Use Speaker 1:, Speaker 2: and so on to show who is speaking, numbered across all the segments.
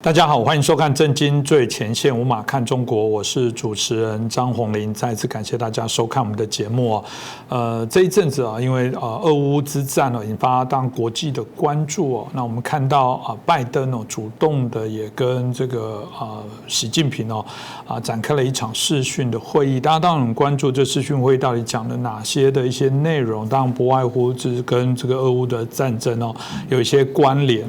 Speaker 1: 大家好，欢迎收看《震惊最前线》，无马看中国，我是主持人张宏林。再次感谢大家收看我们的节目这一阵子因为俄乌之战引发当国际的关注那我们看到拜登主动的也跟这个习近平展开了一场视讯的会议。大家当然很关注这视讯会议到底讲了哪些的一些内容，当然不外乎就是跟这个俄乌的战争有一些关联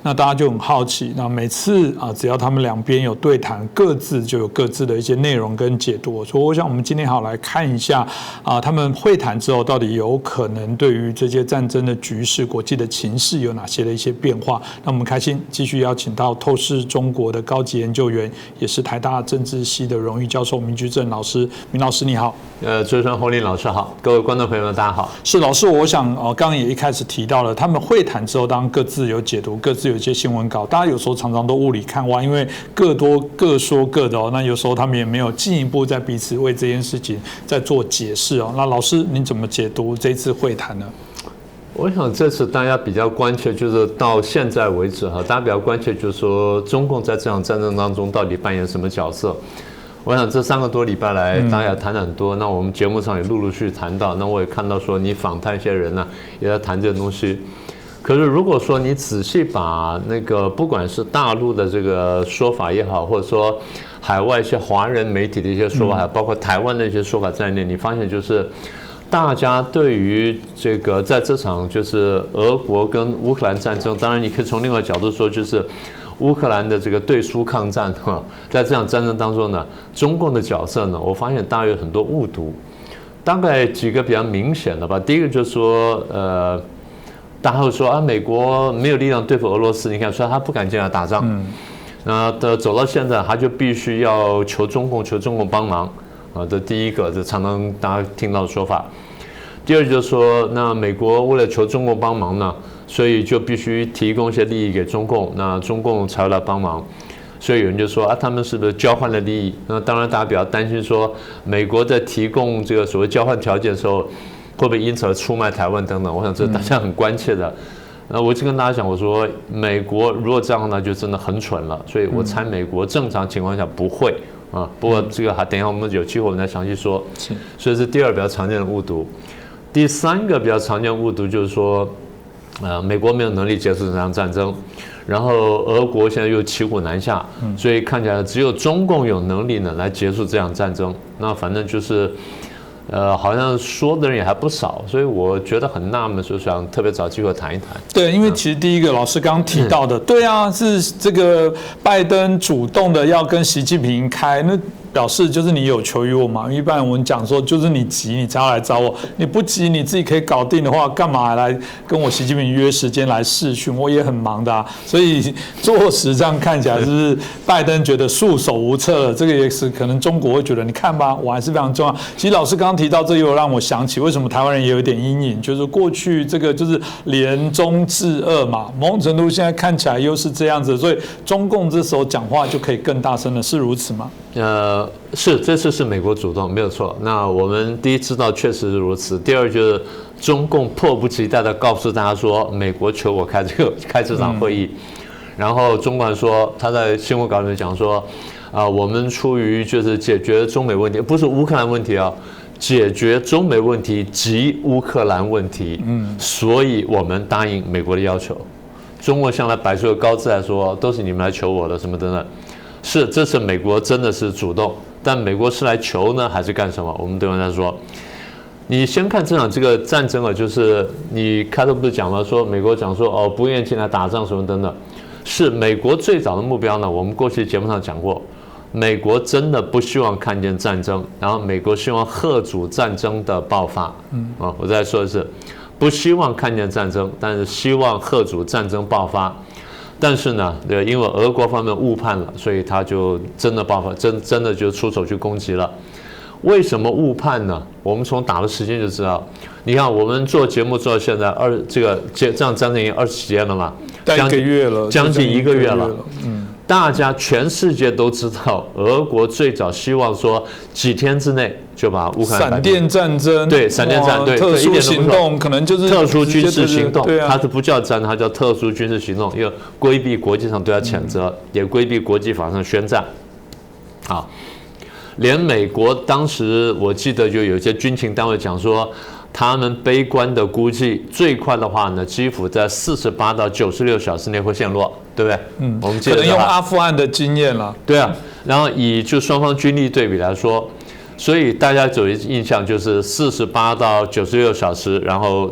Speaker 1: 那大家就很好奇，那每次只要他们两边有对谈，各自就有各自的一些内容跟解读。所以我想我们今天好来看一下他们会谈之后到底有可能对于这些战争的局势、国际的情势有哪些的一些变化。那我们开心继续邀请到透视中国的高级研究员，也是台大政治系的荣誉教授明居正老师。明老师你好。
Speaker 2: 主持人洪林老师好，各位观众朋友们大家好。
Speaker 1: 是老师，我想刚刚也一开始提到了，他们会谈之后当然各自有解读，各自有一些新闻稿，大家有时候常常都雾里看花，因为各说各的那有时候他们也没有进一步在彼此为这件事情在做解释那老师您怎么解读这次会谈呢？
Speaker 2: 我想这次大家比较关切，就是到现在为止大家比较关切就是说中共在这场战争当中到底扮演什么角色。我想这3个多礼拜来大家也谈很多，那我们节目上也陆续谈到，那我也看到说你访谈一些人也在谈这个东西。可是如果说你仔细把那个不管是大陆的这个说法也好，或者说海外一些华人媒体的一些说法，还包括台湾的一些说法在内，你发现就是大家对于这个在这场就是俄国跟乌克兰战争，当然你可以从另外角度说，就是乌克兰的这个对苏抗战在这场战争当中呢，中共的角色呢，我发现大家有很多误读，大概几个比较明显的吧。第一个就是说大家会说美国没有力量对付俄罗斯，你看说他不敢进来打仗，那走到现在他就必须要求中共帮忙这第一个，这常常大家听到的说法。第二就是说，那美国为了求中共帮忙呢，所以就必须提供一些利益给中共，那中共才会来帮忙。所以有人就说他们是不是交换了利益？那当然大家比较担心说，美国在提供这个所谓交换条件的时候，会不会因此而出卖台湾等等？我想这是大家很关切的。我就跟大家讲，我说美国如果这样呢，就真的很蠢了。所以我猜美国正常情况下不会不过这个等一下我们有机会我们再详细说。所以是第二比较常见的误读。第3个比较常见的误读就是说，美国没有能力结束这场战争，然后俄国现在又骑虎难下，所以看起来只有中共有能力呢来结束这场战争。那反正就是好像说的人也还不少，所以我觉得很纳闷，所以想特别找机会谈一谈。
Speaker 1: 对，因为其实第一个老师刚刚提到的，对啊，是这个拜登主动的要跟习近平开，那表示就是你有求于我嘛。一般我们讲说，就是你急你才要来找我，你不急你自己可以搞定的话，干嘛来跟我习近平约时间来视讯？我也很忙的所以坐实这样看起来，就是拜登觉得束手无策了。这个也是可能中国会觉得，你看吧，我还是非常重要。其实老师刚刚提到这，又让我想起为什么台湾人也有一点阴影，就是过去这个就是联中制俄嘛，某种程度现在看起来又是这样子，所以中共这时候讲话就可以更大声了，是如此吗？
Speaker 2: 是，这次是美国主动，没有错。那我们第一知道确实是如此，第二就是中共迫不及待地告诉大家说，美国求我开这场会议，然后中国说他在新闻稿里面讲说，我们出于就是解决中美问题，不是乌克兰问题解决中美问题及乌克兰问题，所以我们答应美国的要求。中国向来摆出个高姿态说，都是你们来求我的，什么等等。是，这次美国真的是主动，但美国是来求呢，还是干什么？我们对方在说，你先看这场这个战争就是你开头不是讲了说，美国讲说不愿意进来打仗什么等等，是美国最早的目标呢。我们过去节目上讲过，美国真的不希望看见战争，然后美国希望遏阻战争的爆发。我再说的是，不希望看见战争，但是希望遏阻战争爆发。但是呢，因为俄国方面误判了，所以他就真的爆发，真的就出手去攻击了。为什么误判呢？我们从打的时间就知道。你看，我们做节目做到现在这样战争已经20几天了嘛，
Speaker 1: 将近1个月了，
Speaker 2: 将近1个月了。大家全世界都知道，俄国最早希望说几天之内就把乌克兰
Speaker 1: 闪电战争，
Speaker 2: 对，闪电战，对，
Speaker 1: 特殊行动可能就是
Speaker 2: 特殊军事行动，
Speaker 1: 对啊，
Speaker 2: 它是不叫战，它叫特殊军事行动，因为规避国际上对它谴责，也规避国际法上宣战。好，连美国当时我记得就有些军情单位讲说，他们悲观的估计，最快的话呢，基辅在48到96小时内会陷落，对不对？我们
Speaker 1: 可能用阿富汗的经验了。
Speaker 2: 对啊，然后以就双方军力对比来说，所以大家有印象就是48到96小时，然后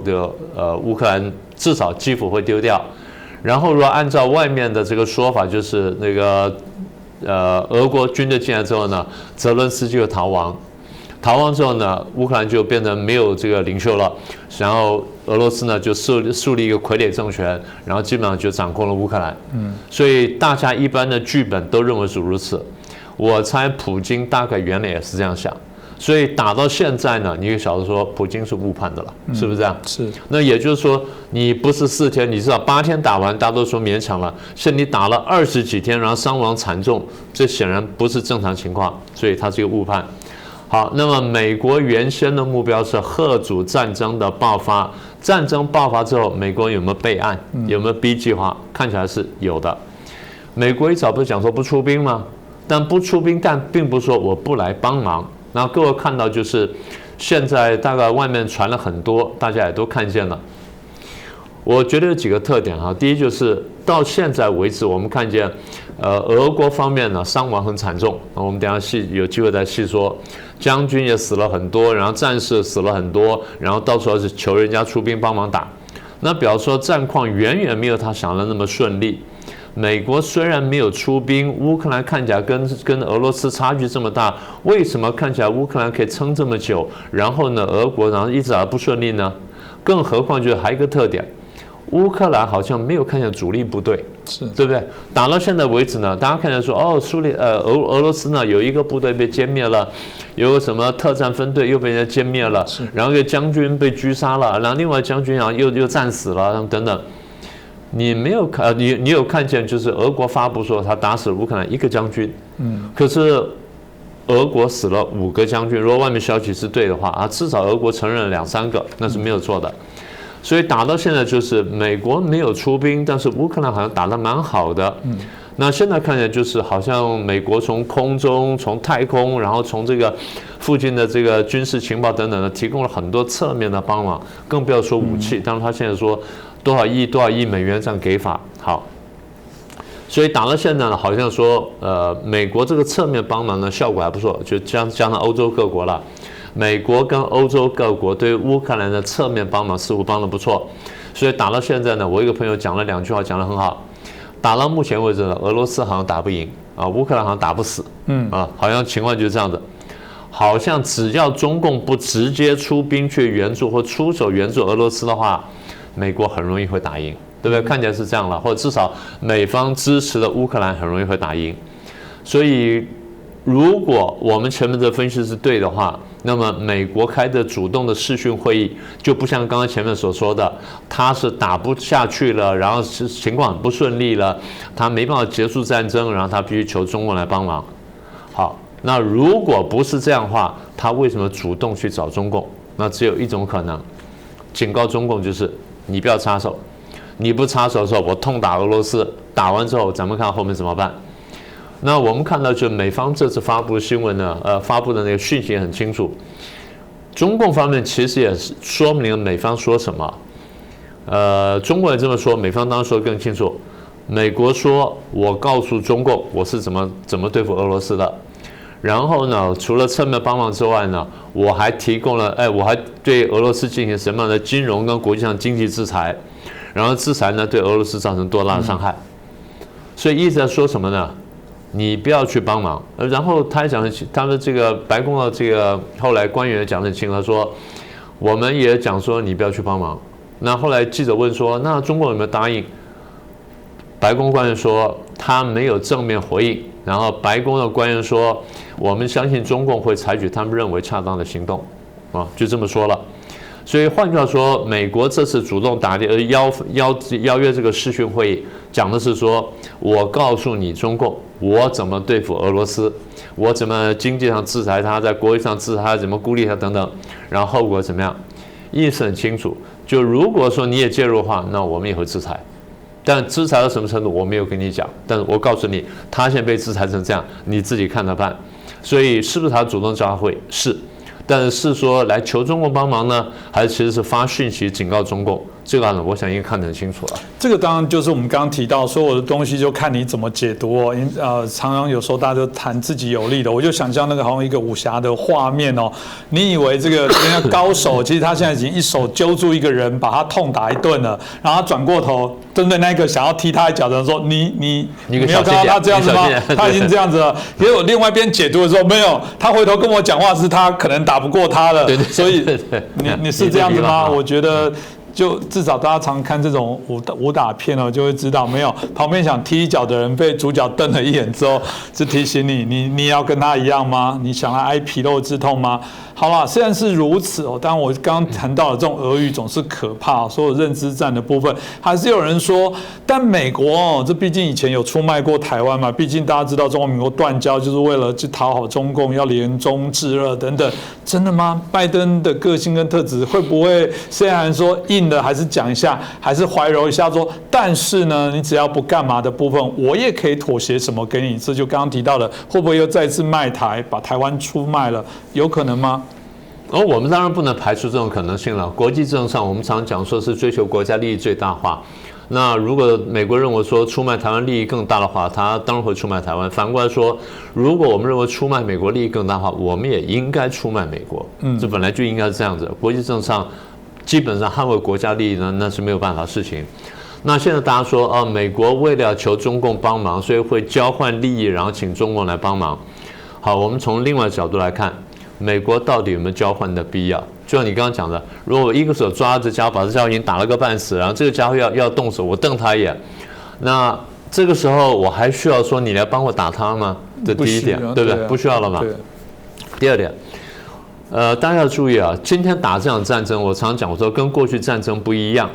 Speaker 2: 乌克兰至少基辅会丢掉，然后如果按照外面的这个说法，就是那个俄国军队进来之后呢，泽伦斯基就逃亡。逃亡之后呢，乌克兰就变成没有这个领袖了，然后俄罗斯呢就树立一个傀儡政权，然后基本上就掌控了乌克兰。所以大家一般的剧本都认为是如此。我猜普京大概原来也是这样想，所以打到现在呢，你也晓得说普京是误判的了，是不是这样？
Speaker 1: 是。
Speaker 2: 那也就是说，你不是4天，你至少8天打完，大家都说勉强了，是你打了20几天，然后伤亡惨重，这显然不是正常情况，所以它是一个误判。好，那么美国原先的目标是遏阻战争的爆发。战争爆发之后，美国有没有备案？有没有 B 计划？看起来是有的。美国一早不是讲说不出兵吗？但不出兵，但并不是说我不来帮忙。然后各位看到就是现在大概外面传了很多，大家也都看见了。我觉得有几个特点哈，第一就是到现在为止，我们看见，俄国方面呢伤亡很惨重，我们等一下有机会再细说，将军也死了很多，然后战士死了很多，然后到处要是求人家出兵帮忙打，那表示说战况远远没有他想的那么顺利。美国虽然没有出兵，乌克兰看起来跟俄罗斯差距这么大，为什么看起来乌克兰可以撑这么久？然后呢，俄国然后一直不顺利呢？更何况就是还有一个特点。乌克兰好像没有看见主力部队，对不对？打到现在为止呢，大家看见说，哦，俄罗斯呢有一个部队被歼灭了，有个什么特战分队又被人家歼灭了，然后一个将军被狙杀了，然后另外将军啊又战死了，等等。你没有看，你有看见就是俄国发布说他打死了乌克兰1个将军，可是俄国死了5个将军。如果外面消息是对的话啊，至少俄国承认了2、3个，那是没有错的。所以打到现在就是美国没有出兵，但是乌克兰好像打得蛮好的。那现在看起来就是好像美国从空中、从太空，然后从这个附近的这个军事情报等等的，提供了很多侧面的帮忙，更不要说武器。当然他现在说多少亿美元这样给法。好，所以打到现在呢，好像说美国这个侧面帮忙呢效果还不错，就加上欧洲各国了。美国跟欧洲各国对乌克兰的侧面帮忙似乎帮得不错，所以打到现在呢，我一个朋友讲了2句话，讲得很好。打到目前为止呢，俄罗斯好像打不赢啊，乌克兰好像打不死，好像情况就是这样子。好像只要中共不直接出兵去援助或出手援助俄罗斯的话，美国很容易会打赢，对不对？看起来是这样了，或者至少美方支持的乌克兰很容易会打赢。所以如果我们前面的分析是对的话，那么美国开的主动的视讯会议就不像刚刚前面所说的，他是打不下去了，然后情况很不顺利了，他没办法结束战争，然后他必须求中共来帮忙。好，那如果不是这样的话，他为什么主动去找中共？那只有一种可能，警告中共就是你不要插手，你不插手的时候，我痛打俄罗斯，打完之后咱们看后面怎么办。那我们看到，就美方这次发布的新闻呢，发布的那个讯息也很清楚。中共方面其实也说明了美方说什么。中国也这么说，美方当然说得更清楚。美国说，我告诉中共我是怎么对付俄罗斯的。然后呢，除了侧面帮忙之外呢，我还提供了，我还对俄罗斯进行什么样的金融跟国际上经济制裁，然后制裁呢对俄罗斯造成多大的伤害。所以一直在说什么呢？你不要去帮忙。然后他也讲的，他的这个白宫的这个后来官员讲得很清楚，他说我们也讲说你不要去帮忙。那后来记者问说，那中国有没有答应？白宫官员说他没有正面回应。然后白宫的官员说，我们相信中共会采取他们认为恰当的行动，就这么说了。所以换句话说，美国这次主动打电邀约这个视讯会议，讲的是说，我告诉你中共，我怎么对付俄罗斯，我怎么经济上制裁他，在国际上制裁他，怎么孤立他等等，然后后果怎么样，意思很清楚。就如果说你也介入的话，那我们也会制裁。但制裁到什么程度，我没有跟你讲。但是我告诉你，他现在被制裁成这样，你自己看着办。所以是不是他主动召会？是。但是说来求中共帮忙呢，还是其实是发讯息警告中共？这个呢，我想应该看得很清楚了。
Speaker 1: 这个当然就是我们刚刚提到，所有的东西就看你怎么解读哦。常常有时候大家就谈自己有利的，我就想象那个好像一个武侠的画面哦。你以为这个人家高手，其实他现在已经一手揪住一个人，把他痛打一顿了，然后他转过头针对那个想要踢他一脚的人说：“你没有看到他这样子吗？他已经这样子了。”结果另外一边解读的时候，没有，他回头跟我讲话是他可能打不过他了。所以你是这样子吗？我觉得。就至少大家常看这种武打片哦，就会知道没有旁边想踢一脚的人被主角瞪了一眼之后，是提醒你要跟他一样吗？你想来挨皮肉之痛吗？好啦，虽然是如此哦，当然我刚刚谈到的这种俄语总是可怕，所有认知战的部分，还是有人说，但美国哦，这毕竟以前有出卖过台湾嘛，毕竟大家知道中国民国断交就是为了去讨好中共，要联中制热等等，真的吗？拜登的个性跟特质会不会虽然说硬的，还是讲一下，还是怀柔一下说，但是呢，你只要不干嘛的部分，我也可以妥协什么给你，这就刚刚提到的，会不会又再次卖台，把台湾出卖了，有可能吗？
Speaker 2: 我们当然不能排除这种可能性了。国际政治上，我们常讲说是追求国家利益最大化。那如果美国认为说出卖台湾利益更大的话，他当然会出卖台湾。反过来说，如果我们认为出卖美国利益更大的话，我们也应该出卖美国。这本来就应该是这样子。国际政治上基本上捍卫国家利益呢，那是没有办法的事情。那现在大家说，美国为了求中共帮忙，所以会交换利益，然后请中共来帮忙。好，我们从另外角度来看。美国到底有没有交换的必要？就像你刚刚讲的，如果我一个手抓着家伙，把这家伙已经打了个半死，然后这个家伙要动手，我瞪他一眼，那这个时候我还需要说你来帮我打他吗？这第一点，对不对？不需要了嘛。第二点，大家要注意啊，今天打这场战争，我常讲，我说跟过去战争不一样。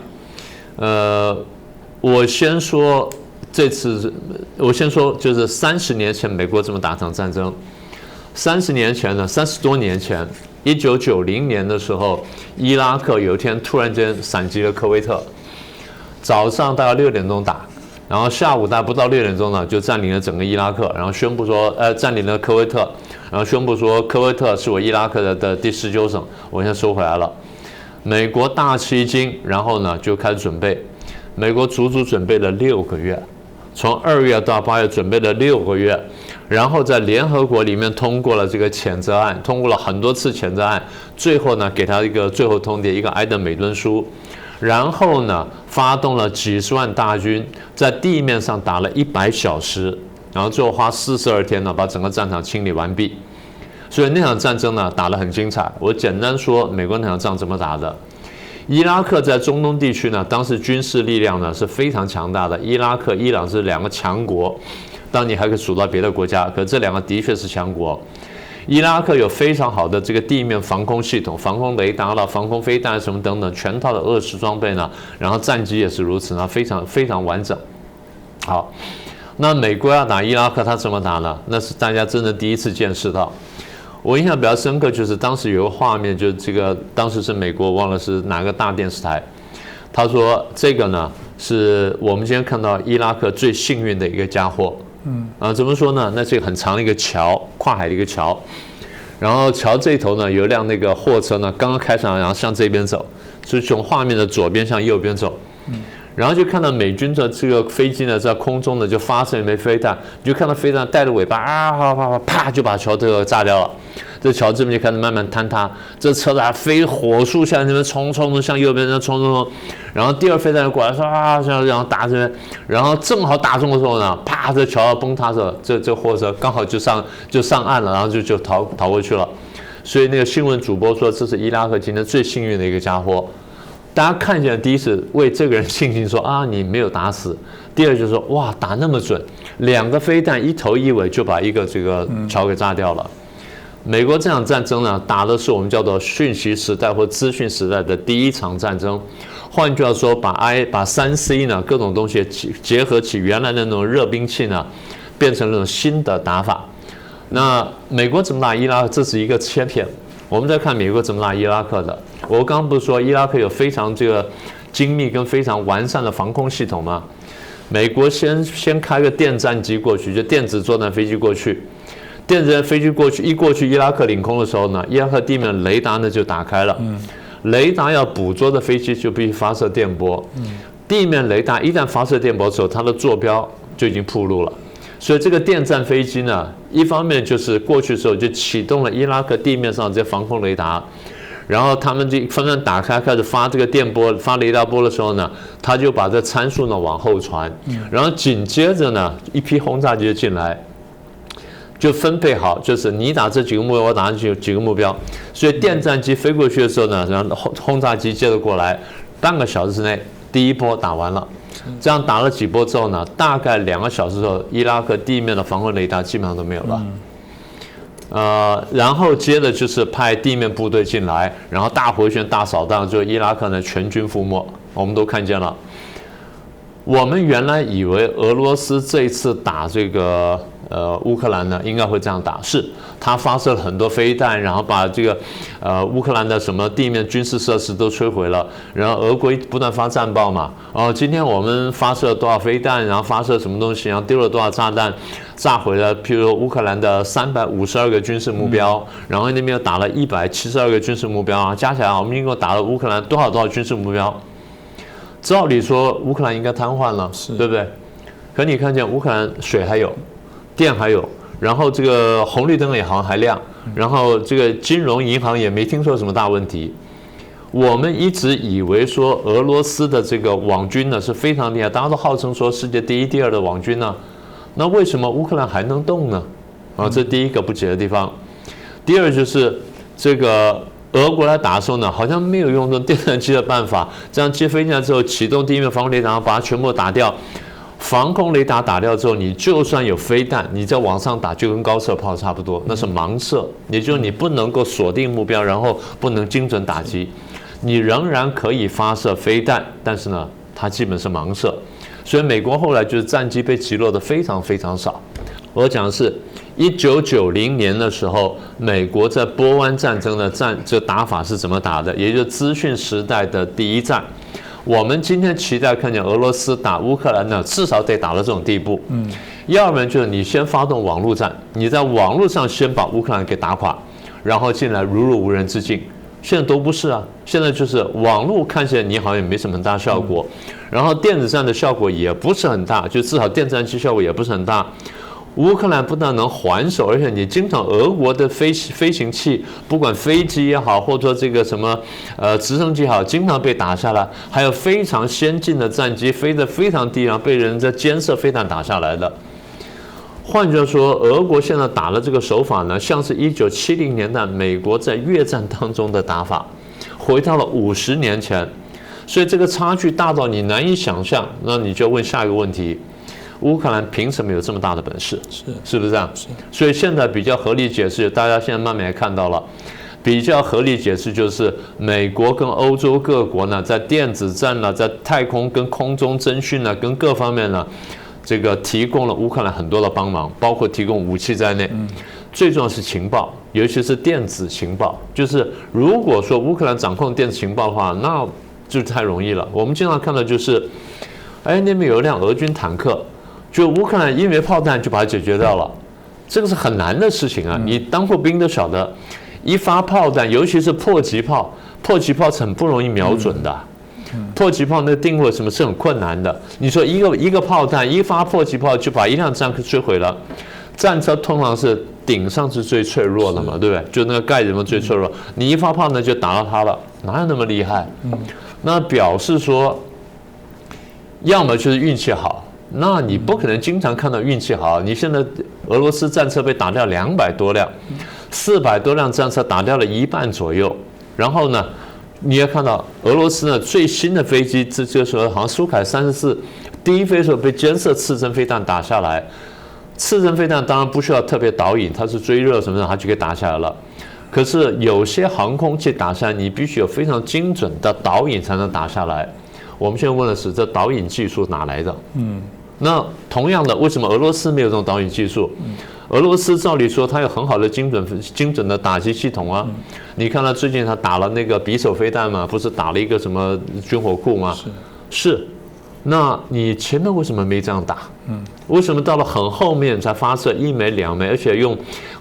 Speaker 2: 我先说就是30年前美国怎么打这场战争。30年前呢，30多年前，1990年的时候，伊拉克有一天突然间闪击了科威特，早上大概6点钟打，然后下午大概不到6点钟呢，就占领了整个伊拉克，然后宣布说，占领了科威特，然后宣布说科威特是我伊拉克的第19省，我现在收回来了。美国大吃一惊，然后呢就开始准备，美国足足准备了6个月，从2月到8月准备了6个月。然后在联合国里面通过了这个谴责案，通过了很多次谴责案，最后呢给他一个最后通牒，一个埃德美顿书，然后呢发动了几十万大军，在地面上打了100小时，然后最后花42天呢把整个战场清理完毕。所以那场战争呢打得很精彩。我简单说美国那场仗怎么打的。伊拉克在中东地区呢，当时军事力量呢是非常强大的，伊拉克、伊朗是2个强国。当然你还可以数到别的国家，可这2个的确是强国。伊拉克有非常好的这个地面防空系统，防空雷达了、防空飞弹什么等等，全套的俄式装备呢，然后战机也是如此呢，非常完整。好，那美国要打伊拉克，他怎么打呢？那是大家真的第一次见识到。我印象比较深刻，就是当时有个画面，就是这个当时是美国，忘了是哪个大电视台，他说这个呢是我们今天看到伊拉克最幸运的一个家伙。怎么说呢？那是一个很长的一个桥，跨海的一个桥，然后桥这一头呢有一辆那个货车呢刚刚开上来，然后向这边走，就是从画面的左边向右边走，然后就看到美军的这个飞机呢在空中呢就发射一枚飞弹，你就看到飞弹带着尾巴啪就把桥这个炸掉了。这桥这边就开始慢慢坍塌，这车子还飞火速向那边冲，向右边冲，然后第二飞弹过来说然后打这边，然后正好打中的时候呢，啪，这桥要崩塌着，这货车刚好就上岸了，然后就逃过去了。所以那个新闻主播说这是伊拉克今天最幸运的一个家伙。大家看见第一次为这个人庆幸说你没有打死，第二就是说哇打那么准，2个飞弹一头一尾就把一个这个桥给炸掉了。美国这场战争呢，打的是我们叫做讯息时代或资讯时代的第一场战争。换句话说，把 3C 呢各种东西结合起原来的那种热兵器呢，变成那种新的打法。那美国怎么打伊拉克？这是一个切片。我们再看美国怎么打伊拉克的。我刚刚不是说伊拉克有非常这个精密跟非常完善的防空系统吗？美国先开个电战机过去，就电子作战飞机过去。电子飞机过去伊拉克领空的时候呢，伊拉克地面雷达呢就打开了。雷达要捕捉的飞机就必须发射电波。地面雷达一旦发射电波之后，它的坐标就已经暴露了。所以这个电战飞机呢，一方面就是过去的时候就启动了伊拉克地面上这些防空雷达，然后他们就纷纷打开，开始发这个电波、发雷达波的时候呢，他就把这参数呢往后传，然后紧接着呢，一批轰炸机就进来，就分配好，就是你打这几个目标，我打这几个目标。所以电战机飞过去的时候呢，然后轰炸机接着过来，半个小时之内第一波打完了。这样打了几波之后呢，大概2个小时之后，伊拉克地面的防空雷达基本上都没有了。然后接着就是派地面部队进来，然后大回旋、大扫荡，就伊拉克呢全军覆没，我们都看见了。我们原来以为俄罗斯这一次打这个乌克兰呢，应该会这样打，是他发射了很多飞弹，然后把这个乌克兰的什么地面军事设施都摧毁了，然后俄国不断发战报嘛，今天我们发射了多少飞弹，然后发射什么东西，然后丢了多少炸弹，炸毁了譬如乌克兰的352个军事目标，然后那边又打了172个军事目标啊，加起来我们一共打了乌克兰多少军事目标。照理说乌克兰应该瘫痪了，对不对？可你看见乌克兰水还有，电还有，然后这个红绿灯也好像还亮，然后这个金融银行也没听说什么大问题。我们一直以为说俄罗斯的这个网军呢是非常厉害，大家都号称说世界第一、第二的网军呢，那为什么乌克兰还能动呢？这第一个不解的地方。第二就是这个。俄国来打的时候呢，好像没有用这种电战机的办法，这样机飞进来之后，启动地面防空雷达，把它全部打掉。防空雷达打掉之后，你就算有飞弹，你在往上打就跟高射炮差不多，那是盲射，也就是你不能够锁定目标，然后不能精准打击。你仍然可以发射飞弹，但是呢，它基本是盲射。所以美国后来就是战机被击落的非常非常少。我讲的是1990年的时候，美国在波湾战争的这打法是怎么打的，也就是资讯时代的第一战。我们今天期待看见俄罗斯打乌克兰呢，至少得打到这种地步。要不然就是你先发动网络战，你在网络上先把乌克兰给打垮，然后进来如入无人之境。现在都不是啊，现在就是网络看起来你好像也没什么很大效果，然后电子战的效果也不是很大，就至少电战机效果也不是很大。乌克兰不但能还手，而且你经常俄国的飞行器，不管飞机也好，或者说这个什么直升机也好，经常被打下来，还有非常先进的战机飞得非常低，然后被人在监射飞弹打下来的。换句话说，俄国现在打的这个手法呢，像是1970年代美国在越战当中的打法，回到了50年前，所以这个差距大到你难以想象。那你就问下一个问题：乌克兰凭什么有这么大的本事？是不是这样？所以现在比较合理解释，大家现在慢慢也看到了，比较合理解释就是美国跟欧洲各国呢，在电子战呢，在太空跟空中侦讯呢，跟各方面呢，这个提供了乌克兰很多的帮忙，包括提供武器在内。最重要是情报，尤其是电子情报。就是如果说乌克兰掌控电子情报的话，那就太容易了。我们经常看到就是，那边有一辆俄军坦克。就乌克兰因为炮弹就把它解决掉了，这个是很难的事情啊！你当过兵都晓得，一发炮弹，尤其是迫击炮是很不容易瞄准的。迫击炮那个定位什么是很困难的。你说一个炮弹，一发迫击炮就把一辆战车摧毁了。战车通常是顶上是最脆弱的嘛，对不对？就那个盖子嘛最脆弱，你一发炮呢就打到它了，哪有那么厉害？那表示说，要么就是运气好。那你不可能经常看到运气好。你现在俄罗斯战车被打掉200多辆，400多辆战车打掉了1半左右。然后呢，你也看到俄罗斯呢最新的飞机，这时候好像苏凯34第一飞的时候被监射刺针飞弹打下来。刺针飞弹当然不需要特别导引，它是追热什么的，它就可以打下来了。可是有些航空器打下来，你必须有非常精准的导引才能打下来。我们现在问的是，这导引技术哪来的？那同样的，为什么俄罗斯没有这种导引技术？俄罗斯照理说它有很好的精准的打击系统啊。你看到最近他打了那个匕首飞弹嘛，不是打了一个什么军火库吗？是。那你前面为什么没这样打？为什么到了很后面才发射1枚2枚，而且用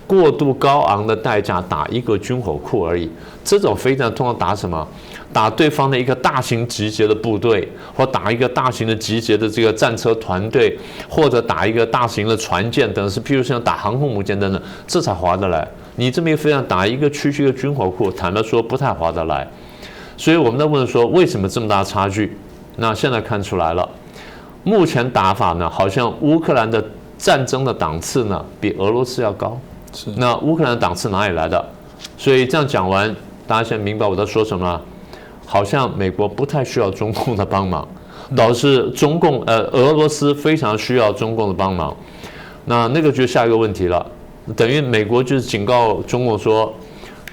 Speaker 2: 过度高昂的代价打一个军火库而已？这种飞弹通常打什么？打对方的一个大型集结的部队，或打一个大型的集结的这个战车团队，或者打一个大型的船舰等，是譬如像打航空母舰等等，这才划得来。你这么一飞弹打一个区的军火库，坦白说不太划得来。所以我们在问说，为什么这么大差距？那现在看出来了，目前打法呢，好像乌克兰的战争的档次呢比俄罗斯要高。那乌克兰的档次哪里来的？所以这样讲完，大家现在明白我在说什么了？好像美国不太需要中共的帮忙，导致俄罗斯非常需要中共的帮忙。那个就下一个问题了，等于美国就是警告中共说，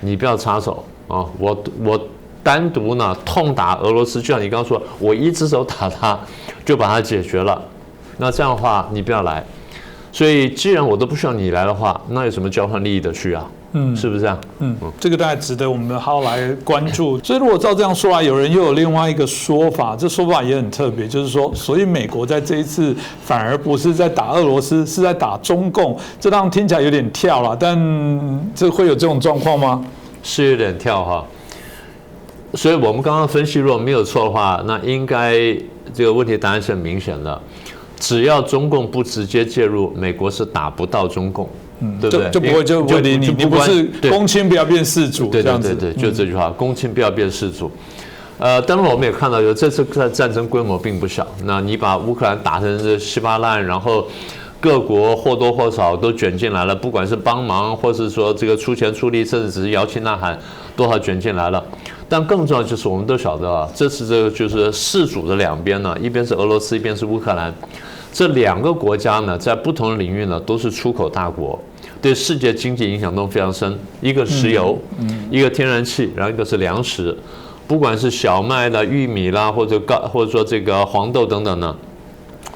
Speaker 2: 你不要插手啊，我单独呢痛打俄罗斯，就像你刚刚说，我一只手打他就把它解决了。那这样的话你不要来。所以既然我都不需要你来的话，那有什么交换利益的去啊？是不是这样？
Speaker 1: 这个大概值得我们好好来关注。所以如果照这样说来，有人又有另外一个说法，这说法也很特别，就是说，所以美国在这一次反而不是在打俄罗斯，是在打中共。这当然听起来有点跳了，但这会有这种状况吗？
Speaker 2: 是有点跳哈。所以我们刚刚分析，如果没有错的话，那应该这个问题答案是很明显的。只要中共不直接介入，美国是打不到中共，对不对？
Speaker 1: 就不会理你，你不是公卿不要变世主，
Speaker 2: 对
Speaker 1: 这样子。
Speaker 2: 对，就这句话，公卿不要变世主。当然我们也看到，这次战争规模并不小。那你把乌克兰打成这稀巴烂，然后各国或多或少都卷进来了，不管是帮忙，或是说这个出钱出力，甚至只是摇旗呐喊，多少卷进来了。但更重要就是我们都晓得啊，这次这个就是世主的两边呢，一边是俄罗斯，一边是乌克兰。这两个国家呢，在不同的领域呢，都是出口大国，对世界经济影响都非常深。一个石油，一个天然气，然后一个是粮食，不管是小麦啦、玉米啦，或者说这个黄豆等等呢，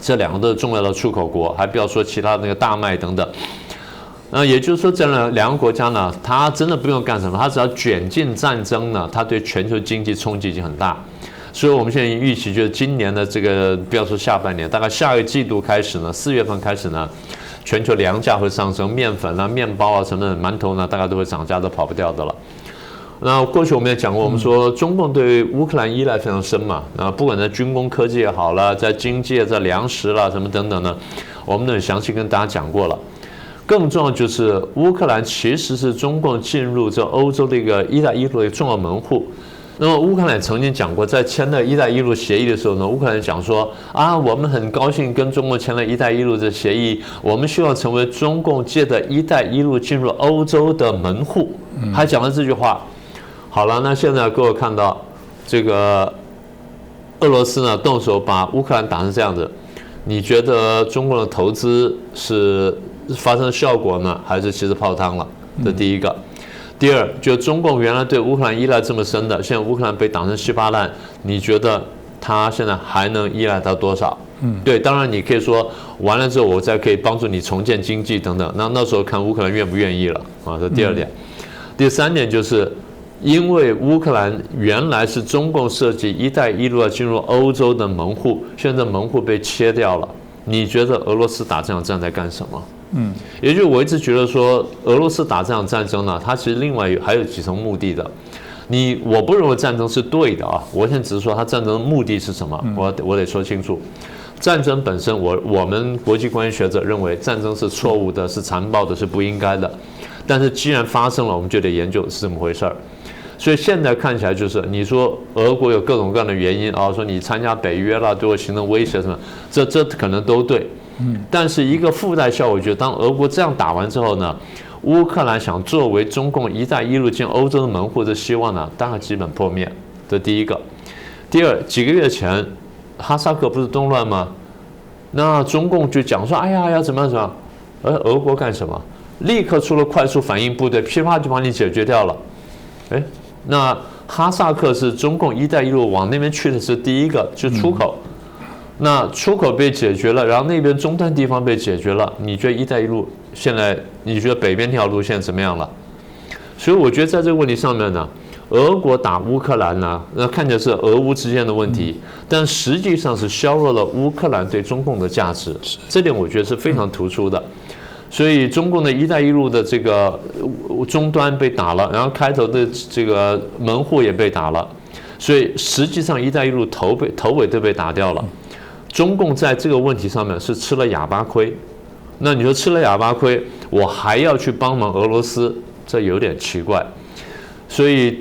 Speaker 2: 这两个都是重要的出口国，还不要说其他那个大麦等等。那也就是说，这两个国家呢，它真的不用干什么，它只要卷进战争呢，它对全球经济冲击已经很大。所以我们现在预期就是今年的这个，不要说下半年，大概下个季度开始呢，4月份开始呢，全球粮价会上升，面粉啊、面包啊什么的，馒头呢，大概都会涨价，都跑不掉的了。那过去我们也讲过，我们说中共对乌克兰依赖非常深嘛，不管在军工科技也好了，在经济、在粮食啦什么等等呢，我们都很详细跟大家讲过了。更重要就是乌克兰其实是中共进入这欧洲的一个“一带一路”的重要门户。那么乌克兰曾经讲过，在签了“一带一路”协议的时候呢，乌克兰讲说啊，我们很高兴跟中国签了“一带一路”的协议，我们希望成为中共借的“一带一路”进入欧洲的门户，还讲了这句话。好了，那现在各位看到这个俄罗斯呢动手把乌克兰打成这样子，你觉得中国的投资是发生效果呢，还是其实泡汤了？这第一个。第二，就中共原来对乌克兰依赖这么深的，现在乌克兰被打成稀巴烂，你觉得他现在还能依赖到多少？对，当然你可以说完了之后，我再可以帮助你重建经济等等，那时候看乌克兰愿不愿意了啊。这第二点。第三点就是，因为乌克兰原来是中共设计“一带一路”要进入欧洲的门户，现在门户被切掉了，你觉得俄罗斯打这场战在干什么？也就是我一直觉得说，俄罗斯打这场战争呢，它其实另外还有几层目的的。我不认为战争是对的啊，我现在只是说它战争的目的是什么，我得说清楚。战争本身，我们国际关系学者认为战争是错误的，是残暴的，是不应该的。但是既然发生了，我们就得研究是怎么回事儿。所以现在看起来就是，你说俄国有各种各样的原因啊，说你参加北约啦，对我形成威胁什么，这可能都对。但是一个附带效果，就是当俄国这样打完之后呢，乌克兰想作为中共“一带一路”进欧洲的门户的希望呢，当然基本破灭。这第一个。第二，几个月前哈萨克不是动乱吗？那中共就讲说，哎呀要怎么样怎么样，而俄国干什么？立刻出了快速反应部队，噼里啪啦就把你解决掉了。那哈萨克是中共“一带一路”往那边去的是第一个，就出口。那出口被解决了，然后那边终端地方被解决了，你觉得“一带一路”现在你觉得北边这条路线怎么样了？所以我觉得在这个问题上面呢，俄国打乌克兰呢，那看起来是俄乌之间的问题，但实际上是削弱了乌克兰对中共的价值，这点我觉得是非常突出的。所以中共的“一带一路”的这个终端被打了，然后开头的这个门户也被打了，所以实际上“一带一路”头尾都被打掉了。中共在这个问题上面是吃了哑巴亏。那你说吃了哑巴亏，我还要去帮忙俄罗斯，这有点奇怪。所以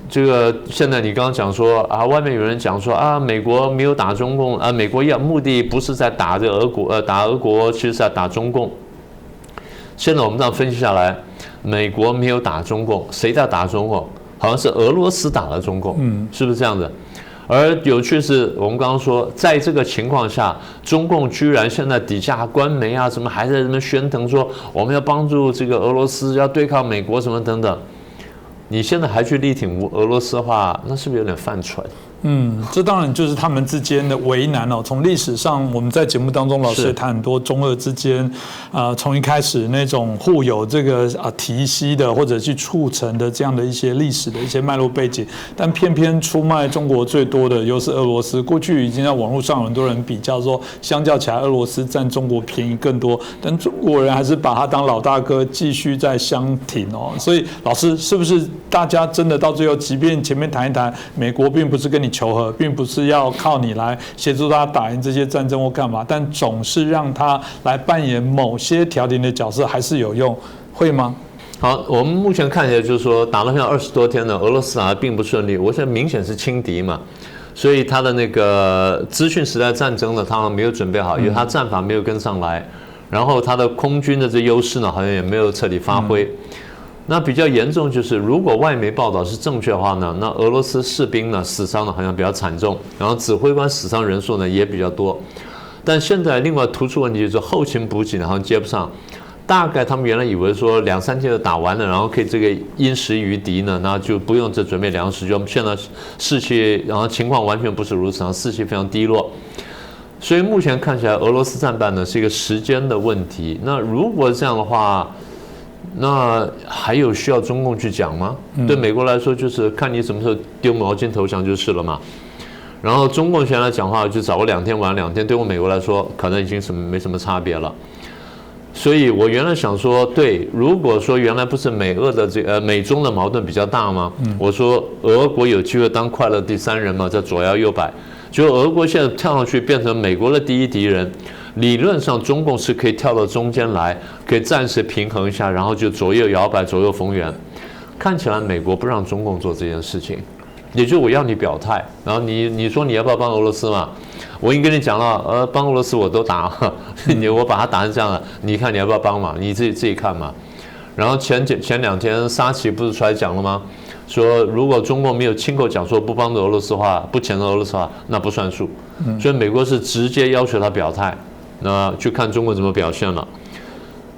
Speaker 2: 这个现在你刚刚讲说啊，外面有人讲说啊，美国没有打中共啊，美国目的不是在打这俄国，打俄国，其实是在打中共。现在我们这样分析下来，美国没有打中共，谁在打中共？好像是俄罗斯打了中共，是不是这样子？而有趣是我们刚刚说，在这个情况下，中共居然现在底下官媒啊什么还在这边宣腾说我们要帮助这个俄罗斯，要对抗美国什么等等。你现在还去力挺俄罗斯的话，那是不是有点犯蠢？
Speaker 1: 这当然就是他们之间的为难哦。从历史上，我们在节目当中，老师也谈很多中俄之间，从一开始那种互有这个提携的或者去促成的这样的一些历史的一些脉络背景，但偏偏出卖中国最多的又是俄罗斯。过去已经在网络上有很多人比较说，相较起来，俄罗斯占中国便宜更多，但中国人还是把他当老大哥，继续在相挺哦。所以，老师是不是大家真的到最后，即便前面谈一谈，美国并不是跟你求和，并不是要靠你来协助他打赢这些战争或干嘛，但总是让他来扮演某些调停的角色，还是有用，会吗？
Speaker 2: 好，我们目前看起来就是说，打了现在20多天了，俄罗斯并不顺利，我现在明显是轻敌嘛，所以他的那个资讯时代战争呢，他好像没有准备好，因为他战法没有跟上来，然后他的空军的这优势呢，好像也没有彻底发挥。那比较严重就是，如果外媒报道是正确的话呢，那俄罗斯士兵呢死伤呢好像比较惨重，然后指挥官死伤人数呢也比较多。但现在另外突出问题就是后勤补给呢好像接不上，大概他们原来以为说2、3天就打完了，然后可以这个因时于敌呢，那就不用这准备粮食，就现在士气，然后情况完全不是如此，然后士气非常低落。所以目前看起来俄罗斯战败呢是一个时间的问题。那如果这样的话，那还有需要中共去讲吗？对美国来说，就是看你什么时候丢毛巾投降就是了嘛。然后中共现在讲话就早个2天晚2天，对我美国来说可能已经没什么差别了。所以我原来想说，对，如果说原来不是美俄的美中的矛盾比较大吗？我说俄国有机会当快乐第3人嘛，在左摇右摆。就俄国现在跳上去变成美国的第一敌人。理论上，中共是可以跳到中间来，可以暂时平衡一下，然后就左右摇摆、左右逢源。看起来美国不让中共做这件事情，也就我要你表态，然后你说你要不要帮俄罗斯嘛？我已经跟你讲了，帮俄罗斯我都打，我把他打成这样了，你看你要不要帮忙？你自己看嘛。然后前2天沙奇不是出来讲了吗？说如果中共没有亲口讲说不帮助俄罗斯的话，不谴责俄罗斯的话，那不算数。所以美国是直接要求他表态。那去看中国怎么表现了。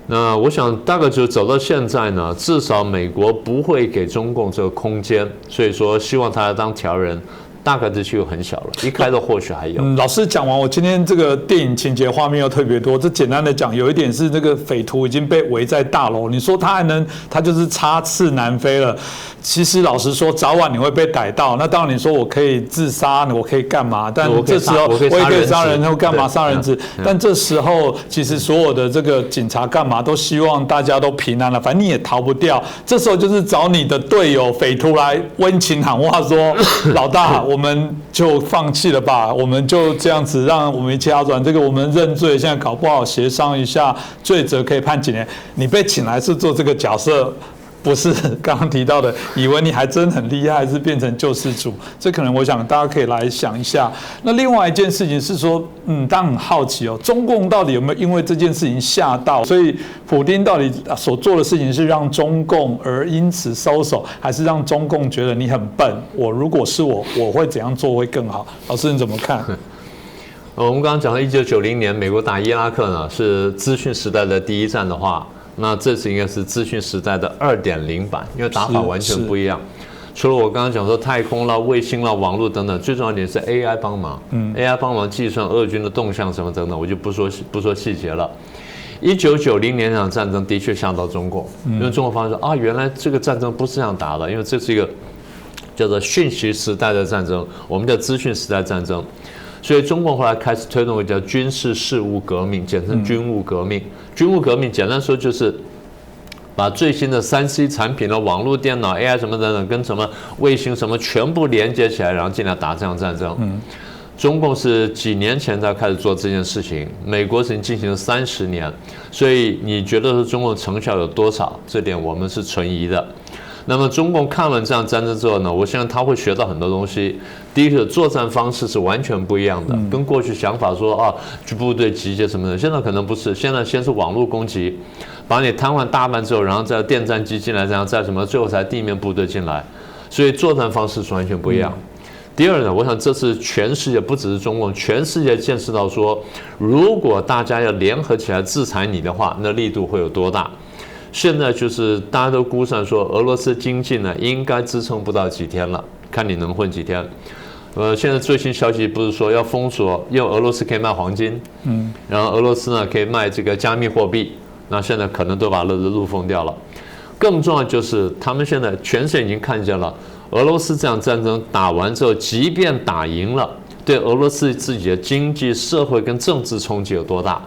Speaker 2: 那我想大概就走到现在呢，至少美国不会给中共这个空间，所以说希望他来当调人，大概这就很小了。一开头或许还有。
Speaker 1: 老师讲完，我今天这个电影情节画面又特别多。这简单的讲，有一点是这个匪徒已经被围在大楼，你说他就是插翅难飞了。其实老实说，早晚你会被逮到。那当然你说我可以自杀，我可以干嘛？但这时候我也可以杀人，或干嘛杀人质。但这时候其实所有的这个警察干嘛都希望大家都平安了，反正你也逃不掉。这时候就是找你的队友匪徒来温情喊话说：“老大，我们就放弃了吧，我们就这样子让我们一切好转。这个我们认罪，现在搞不好协商一下，罪责可以判几年。你被请来是做这个角色。”不是刚刚提到的，以为你还真很厉害，是变成救世主。这可能我想大家可以来想一下。那另外一件事情是说，大家很好奇哦，中共到底有没有因为这件事情吓到？所以普丁到底所做的事情是让中共而因此收手，还是让中共觉得你很笨？如果是我会怎样做会更好？老师你怎么看？
Speaker 2: 我们刚刚讲到1990年美国打伊拉克呢，是资讯时代的第一战的话，那这次应该是资讯时代的2.0版，因为打法完全不一样。除了我刚刚讲说太空啦、卫星啦、网络等等，最重要一点是 AI 帮忙，AI 帮忙计算俄军的动向什么等等，我就不说细节了。1990年那场战争的确吓到中国，因为中国发现说啊，原来这个战争不是这样打的，因为这是一个叫做讯息时代的战争，我们叫资讯时代战争。所以中国后来开始推动一个叫军事事务革命，简称军务革命。军务革命简单说就是把最新的3C 产品的网络电脑、AI 什么等等，跟什么卫星什么全部连接起来，然后进来打这场战争。中共是几年前才开始做这件事情，美国已经进行了30年，所以你觉得说中共成效有多少？这点我们是存疑的。那么中共看完这场战争之后呢，我相信他会学到很多东西。第一个，作战方式是完全不一样的，跟过去想法说啊，部队集结什么的，现在可能不是。现在先是网络攻击，把你瘫痪大半之后，然后再电战机进来，然后再什么，最后才地面部队进来，所以作战方式是完全不一样。第二呢，我想这次全世界不只是中共，全世界见识到说，如果大家要联合起来制裁你的话，那力度会有多大？现在就是大家都估算说，俄罗斯经济呢应该支撑不到几天了，看你能混几天。现在最新消息不是说要封锁，因为俄罗斯可以卖黄金，然后俄罗斯呢可以卖这个加密货币，那现在可能都把路封掉了。更重要就是他们现在全世界已经看见了，俄罗斯这场战争打完之后，即便打赢了，对俄罗斯自己的经济、社会跟政治冲击有多大？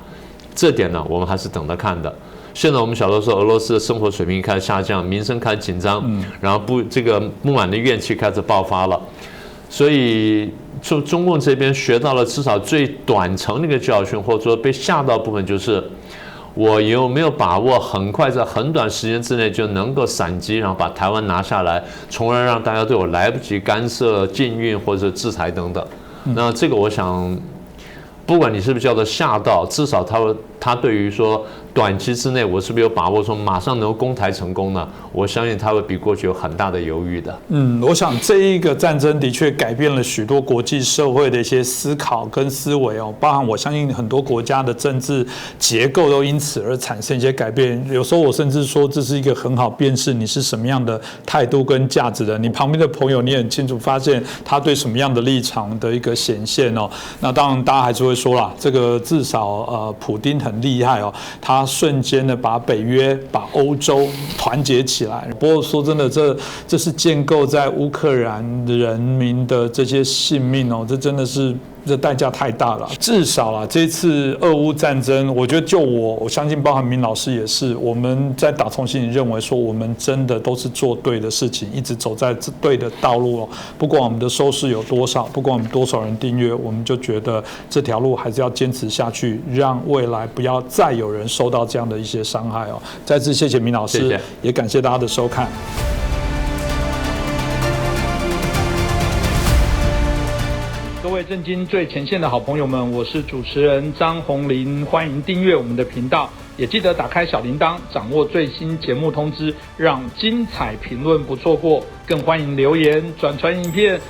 Speaker 2: 这点呢，我们还是等着看的。现在我们晓得说，俄罗斯的生活水平开始下降，民生开始紧张，然后这个不满的怨气开始爆发了。所以中共这边学到了至少最短程的一个教训，或者说被吓到的部分就是，我有没有把握很快在很短时间之内就能够闪击，然后把台湾拿下来，从而让大家对我来不及干涉、禁运或者制裁等等。那这个我想，不管你是不是叫做吓到，至少他对于说短期之内我是不是有把握说马上能够攻台成功呢？我相信他会比过去有很大的犹豫的。
Speaker 1: 我想这一个战争的确改变了许多国际社会的一些思考跟思维哦，包含我相信很多国家的政治结构都因此而产生一些改变。有时候我甚至说这是一个很好辨识你是什么样的态度跟价值的。你旁边的朋友你很清楚发现他对什么样的立场的一个显现哦。那当然大家还是会说啦，这个至少普丁很厉害哦，他瞬间的把北约、把欧洲团结起来。不过说真的，这是建构在乌克兰人民的这些性命哦，这真的是。这代价太大了，至少啦，这次俄乌战争，我觉得就我相信，包含明老师也是，我们在打从心里认为说，我们真的都是做对的事情，一直走在对的道路哦。不管我们的收视有多少，不管我们多少人订阅，我们就觉得这条路还是要坚持下去，让未来不要再有人受到这样的一些伤害哦。再次谢谢明老师，
Speaker 2: 谢谢，
Speaker 1: 也感谢大家的收看。各位震惊最前线的好朋友们，我是主持人张宏林，欢迎订阅我们的频道，也记得打开小铃铛，掌握最新节目通知，让精彩评论不错过，更欢迎留言、转传影片。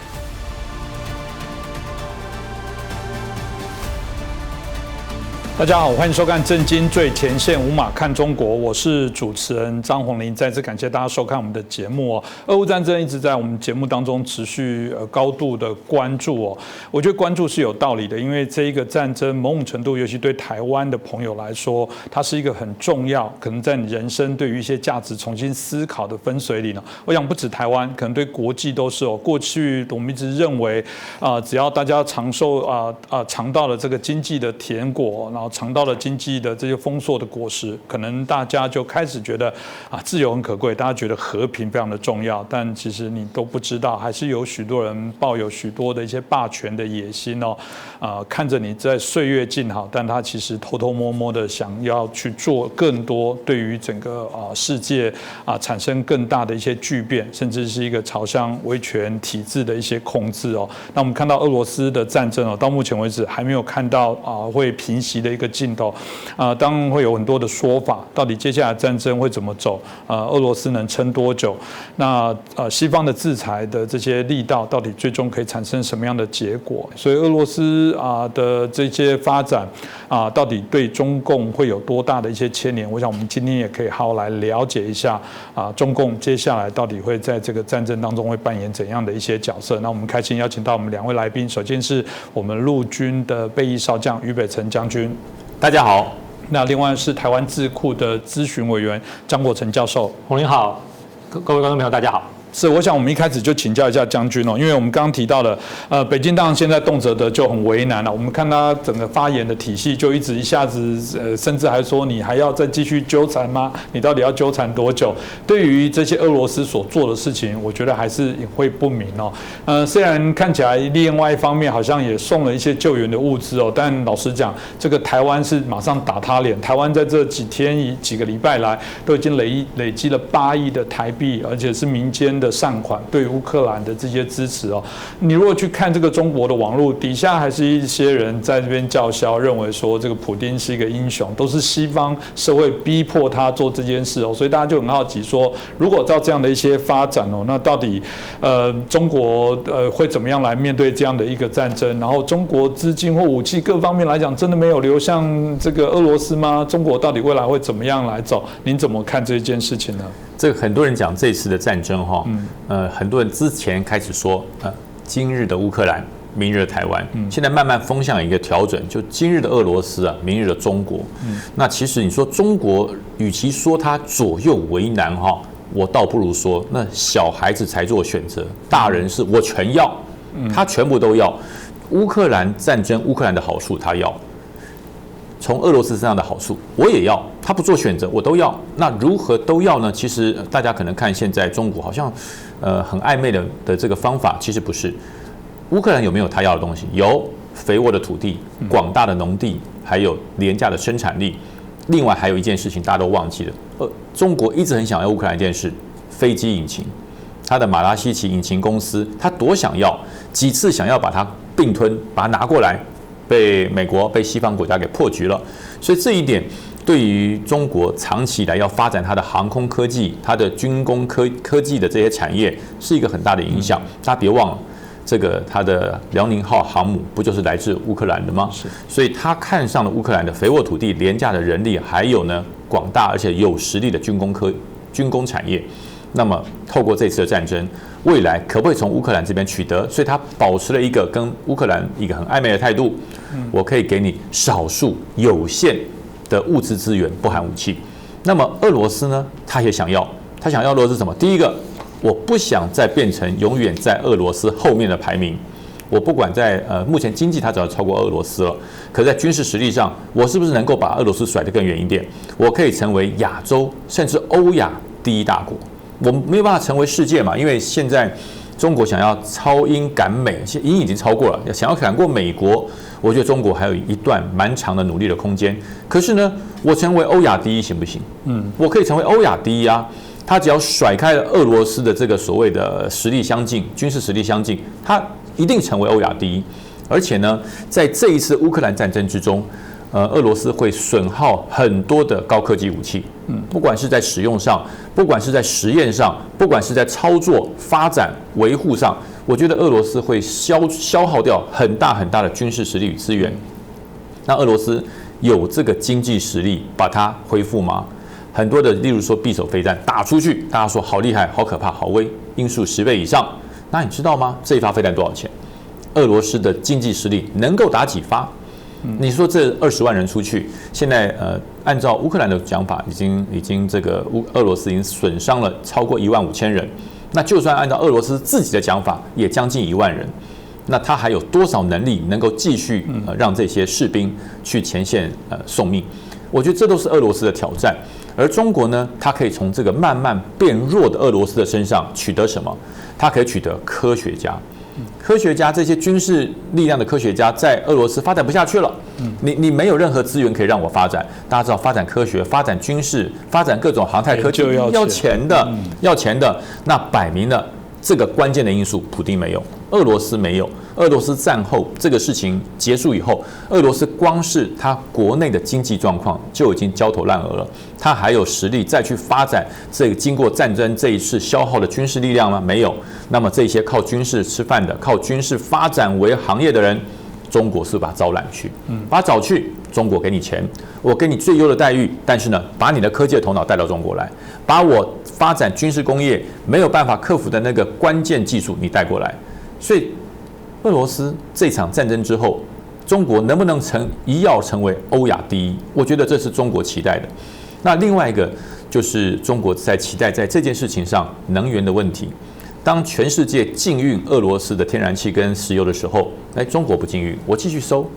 Speaker 1: 大家好，欢迎收看《震惊最前线》，无马看中国，我是主持人张宏林。再次感谢大家收看我们的节目哦。俄乌战争一直在我们节目当中持续高度的关注哦。我觉得关注是有道理的，因为这一个战争某种程度，尤其对台湾的朋友来说，它是一个很重要，可能在你人生对于一些价值重新思考的分水岭呢。我想不止台湾，可能对国际都是哦。过去我们一直认为只要大家尝到了这个经济的甜果，然后尝到了经济的这些丰硕的果实，可能大家就开始觉得自由很可贵，大家觉得和平非常的重要。但其实你都不知道，还是有许多人抱有许多的一些霸权的野心哦。看着你在岁月静好，但他其实偷偷摸摸的想要去做更多，对于整个世界产生更大的一些巨变，甚至是一个朝向威权体制的一些控制哦。那我们看到俄罗斯的战争哦，到目前为止还没有看到会平息的一个劲头，当然会有很多的说法，到底接下来战争会怎么走？俄罗斯能撑多久？那西方的制裁的这些力道，到底最终可以产生什么样的结果？所以俄罗斯的这些发展到底对中共会有多大的一些牵连？我想我们今天也可以好好来了解一下中共接下来到底会在这个战争当中会扮演怎样的一些角色。那我们开心邀请到我们2位来宾，首先是我们陆军的备役少将于北辰将军，
Speaker 3: 大家好。
Speaker 1: 那另外是台湾智库的咨询委员张国成教授。
Speaker 3: 洪林好，各位观众朋友大家好。
Speaker 1: 是，我想我们一开始就请教一下将军因为我们刚刚提到了，北京当然现在动辄的就很为难了。我们看他整个发言的体系，就一下子，甚至还说你还要再继续纠缠吗？你到底要纠缠多久？对于这些俄罗斯所做的事情，我觉得还是隐晦不明虽然看起来另外一方面好像也送了一些救援的物资但老实讲，这个台湾是马上打他脸。台湾在这几个礼拜来，都已经累积了8亿的台币，而且是民间的善款对乌克兰的这些支持你如果去看这个中国的网络底下，还是一些人在这边叫嚣，认为说这个普丁是一个英雄，都是西方社会逼迫他做这件事所以大家就很好奇说，如果照这样的一些发展那到底中国会怎么样来面对这样的一个战争？然后中国资金或武器各方面来讲，真的没有流向这个俄罗斯吗？中国到底未来会怎么样来走？您怎么看这件事情呢？
Speaker 3: 这个很多人讲这次的战争很多人之前开始说今日的乌克兰，明日的台湾，现在慢慢风向一个调整，就今日的俄罗斯明日的中国。那其实你说中国，与其说它左右为难我倒不如说那小孩子才做选择，大人是我全要，他全部都要。乌克兰战争，乌克兰的好处他要。从俄罗斯身上的好处我也要，他不做选择我都要。那如何都要呢？其实大家可能看现在中国好像很暧昧的这个方法，其实不是。乌克兰有没有他要的东西？有肥沃的土地、广大的农地，还有廉价的生产力。另外还有一件事情大家都忘记了，中国一直很想要乌克兰一件事，飞机引擎。他的马拉西奇引擎公司，他多想要，几次想要把它并吞，把它拿过来，被美国、被西方国家给破局了。所以这一点对于中国长期以来要发展它的航空科技、它的军工科技的这些产业是一个很大的影响。大家别忘了，这个它的辽宁号航母不就是来自乌克兰的吗？所以他看上了乌克兰的肥沃土地、廉价的人力，还有呢广大而且有实力的军工产业。那么透过这次的战争，未来可不可以从乌克兰这边取得？所以他保持了一个跟乌克兰一个很暧昧的态度。我可以给你少数有限的物资资源，不含武器。那么俄罗斯呢？他也想要，他想要的是什么？第一个，我不想再变成永远在俄罗斯后面的排名。我不管在目前经济它只要超过俄罗斯了，可在军事实力上，我是不是能够把俄罗斯甩得更远一点？我可以成为亚洲甚至欧亚第一大国。我没有办法成为世界嘛，因为现在中国想要超英赶美，英已经超过了，想要赶过美国，我觉得中国还有一段蛮长的努力的空间。可是呢，我成为欧亚第一行不行？我可以成为欧亚第一啊。他只要甩开了俄罗斯的这个所谓的实力相近、军事实力相近，他一定成为欧亚第一。而且呢，在这一次乌克兰战争之中，俄罗斯会损耗很多的高科技武器，不管是在使用上，不管是在实验上，不管是在操作、发展、维护上，我觉得俄罗斯会消耗掉很大很大的军事实力与资源。那俄罗斯有这个经济实力把它恢复吗？很多的，例如说匕首飞弹打出去，大家说好厉害、好可怕、好威，音速10倍以上。那你知道吗？这一发飞弹多少钱？俄罗斯的经济实力能够打几发？你说这20万人出去，现在按照乌克兰的讲法，已经这个俄罗斯已经损伤了超过15000人。那就算按照俄罗斯自己的讲法，也将近1万人。那他还有多少能力能够继续让这些士兵去前线送命？我觉得这都是俄罗斯的挑战。而中国呢，它可以从这个慢慢变弱的俄罗斯的身上取得什么？它可以取得科学家。科学家，这些军事力量的科学家在俄罗斯发展不下去了。你没有任何资源可以让我发展。大家知道，发展科学、发展军事、发展各种航太科技要钱的，要钱的。那摆明了，这个关键的因素，普丁没有，俄罗斯没有。俄罗斯战后这个事情结束以后，俄罗斯光是它国内的经济状况就已经焦头烂额了，它还有实力再去发展这个经过战争这一次消耗的军事力量吗？没有。那么这些靠军事吃饭的、靠军事发展为行业的人，中国是把他招揽去，把他找去，中国给你钱，我给你最优的待遇，但是呢，把你的科技的头脑带到中国来，把我发展军事工业没有办法克服的那个关键技术你带过来。所以俄罗斯这场战争之后，中国能不能一跃成为欧亚第一？我觉得这是中国期待的。那另外一个就是中国在期待在这件事情上能源的问题。当全世界禁运俄罗斯的天然气跟石油的时候，中国不禁运，我继续收。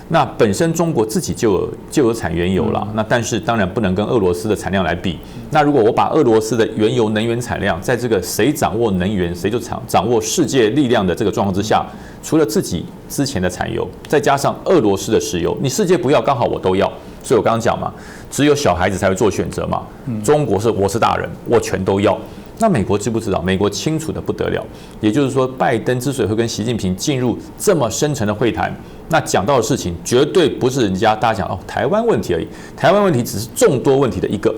Speaker 3: 那本身中国自己就有产原油了，那但是当然不能跟俄罗斯的产量来比。那如果我把俄罗斯的原油能源产量，在这个谁掌握能源，谁就掌握世界力量的这个状况之下，除了自己之前的产油，再加上俄罗斯的石油，你世界不要，刚好我都要。所以我刚刚讲嘛，只有小孩子才会做选择嘛。中国我是大人，我全都要。那美国知不知道？美国清楚的不得了。也就是说，拜登之所以会跟习近平进入这么深层的会谈，那讲到的事情绝对不是人家大家讲台湾问题而已。台湾问题只是众多问题的一个。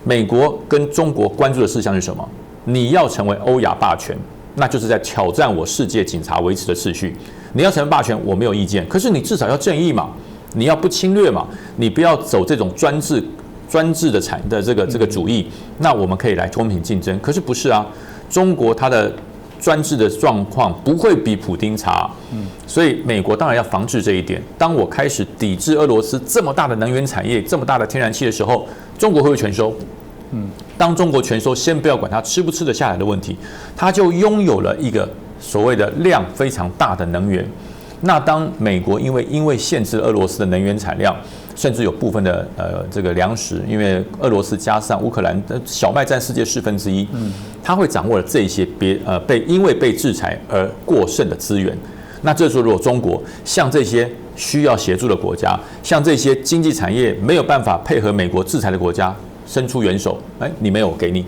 Speaker 3: 美国跟中国关注的事项是什么？你要成为欧亚霸权，那就是在挑战我世界警察维持的秩序。你要成为霸权，我没有意见，可是你至少要正义嘛，你要不侵略嘛，你不要走这种专制的这个主义，那我们可以来公平竞争。可是不是啊？中国它的专制的状况不会比普丁差，所以美国当然要防治这一点。当我开始抵制俄罗斯这么大的能源产业、这么大的天然气的时候，中国会不会全收？当中国全收，先不要管它吃不吃得下来的问题，它就拥有了一个所谓的量非常大的能源。那当美国因为限制俄罗斯的能源产量，甚至有部分的这个粮食，因为俄罗斯加上乌克兰小麦占世界1/4，它会掌握了这些因为被制裁而过剩的资源。那这时候如果中国向这些需要协助的国家，向这些经济产业没有办法配合美国制裁的国家伸出援手，你没有我给你，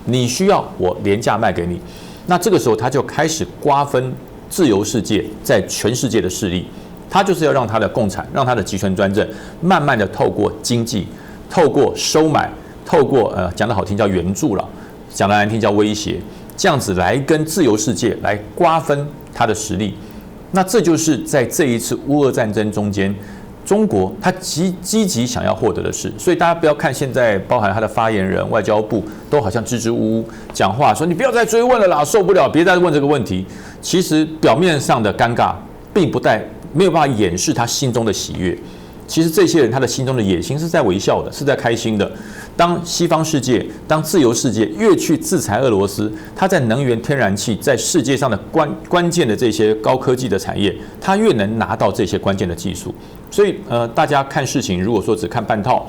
Speaker 3: 你需要我廉价卖给你。那这个时候他就开始瓜分自由世界在全世界的势力。他就是要让他的共产，让他的集权专政，慢慢的透过经济，透过收买，透过讲得好听叫援助了，讲得难听叫威胁，这样子来跟自由世界来瓜分他的实力。那这就是在这一次乌俄战争中间，中国他积极想要获得的事。所以大家不要看现在包含他的发言人、外交部都好像支支吾吾讲话，说你不要再追问了啦，受不了，别再问这个问题。其实表面上的尴尬，并不没有办法掩饰他心中的喜悦。其实这些人他的心中的野心是在微笑的，是在开心的。当西方世界、当自由世界越去制裁俄罗斯，他在能源、天然气在世界上的关键的这些高科技的产业，他越能拿到这些关键的技术。所以大家看事情，如果说只看半套，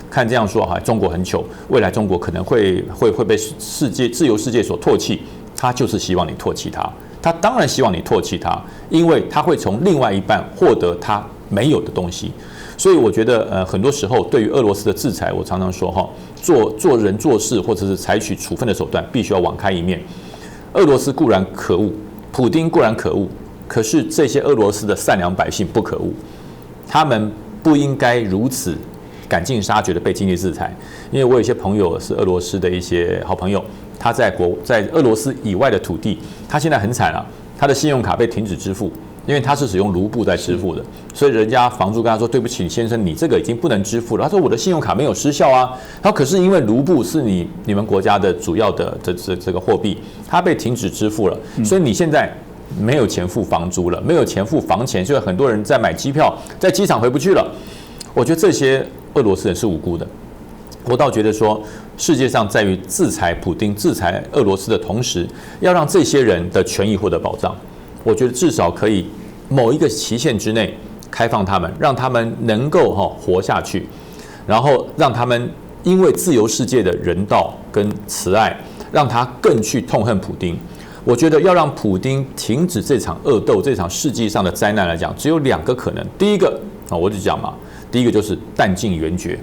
Speaker 3: 看这样说哈，中国很糗，未来中国可能会被自由世界所唾弃，他就是希望你唾弃他。他当然希望你唾弃他，因为他会从另外一半获得他没有的东西。所以我觉得很多时候对于俄罗斯的制裁，我常常说哈，做人做事或者是采取处分的手段，必须要网开一面。俄罗斯固然可恶，普丁固然可恶，可是这些俄罗斯的善良百姓不可恶，他们不应该如此赶尽杀绝的被经济制裁。因为我有一些朋友是俄罗斯的一些好朋友，他在俄罗斯以外的土地，他现在很惨了，他的信用卡被停止支付，因为他是使用卢布在支付的，所以人家房租跟他说：“对不起，先生，你这个已经不能支付了。”他说：“我的信用卡没有失效啊。”他说：“可是因为卢布是你们国家的主要的这个货币，它被停止支付了，所以你现在没有钱付房租了，没有钱付房钱，所以很多人在买机票，在机场回不去了。”我觉得这些俄罗斯人是无辜的。我倒觉得说，世界上在于制裁普丁、制裁俄罗斯的同时，要让这些人的权益获得保障。我觉得至少可以某一个期限之内开放他们，让他们能够活下去，然后让他们因为自由世界的人道跟慈爱，让他更去痛恨普丁。我觉得要让普丁停止这场恶斗、这场世纪上的灾难来讲，只有2个可能。第一个我就讲嘛，第一个就是弹尽援绝，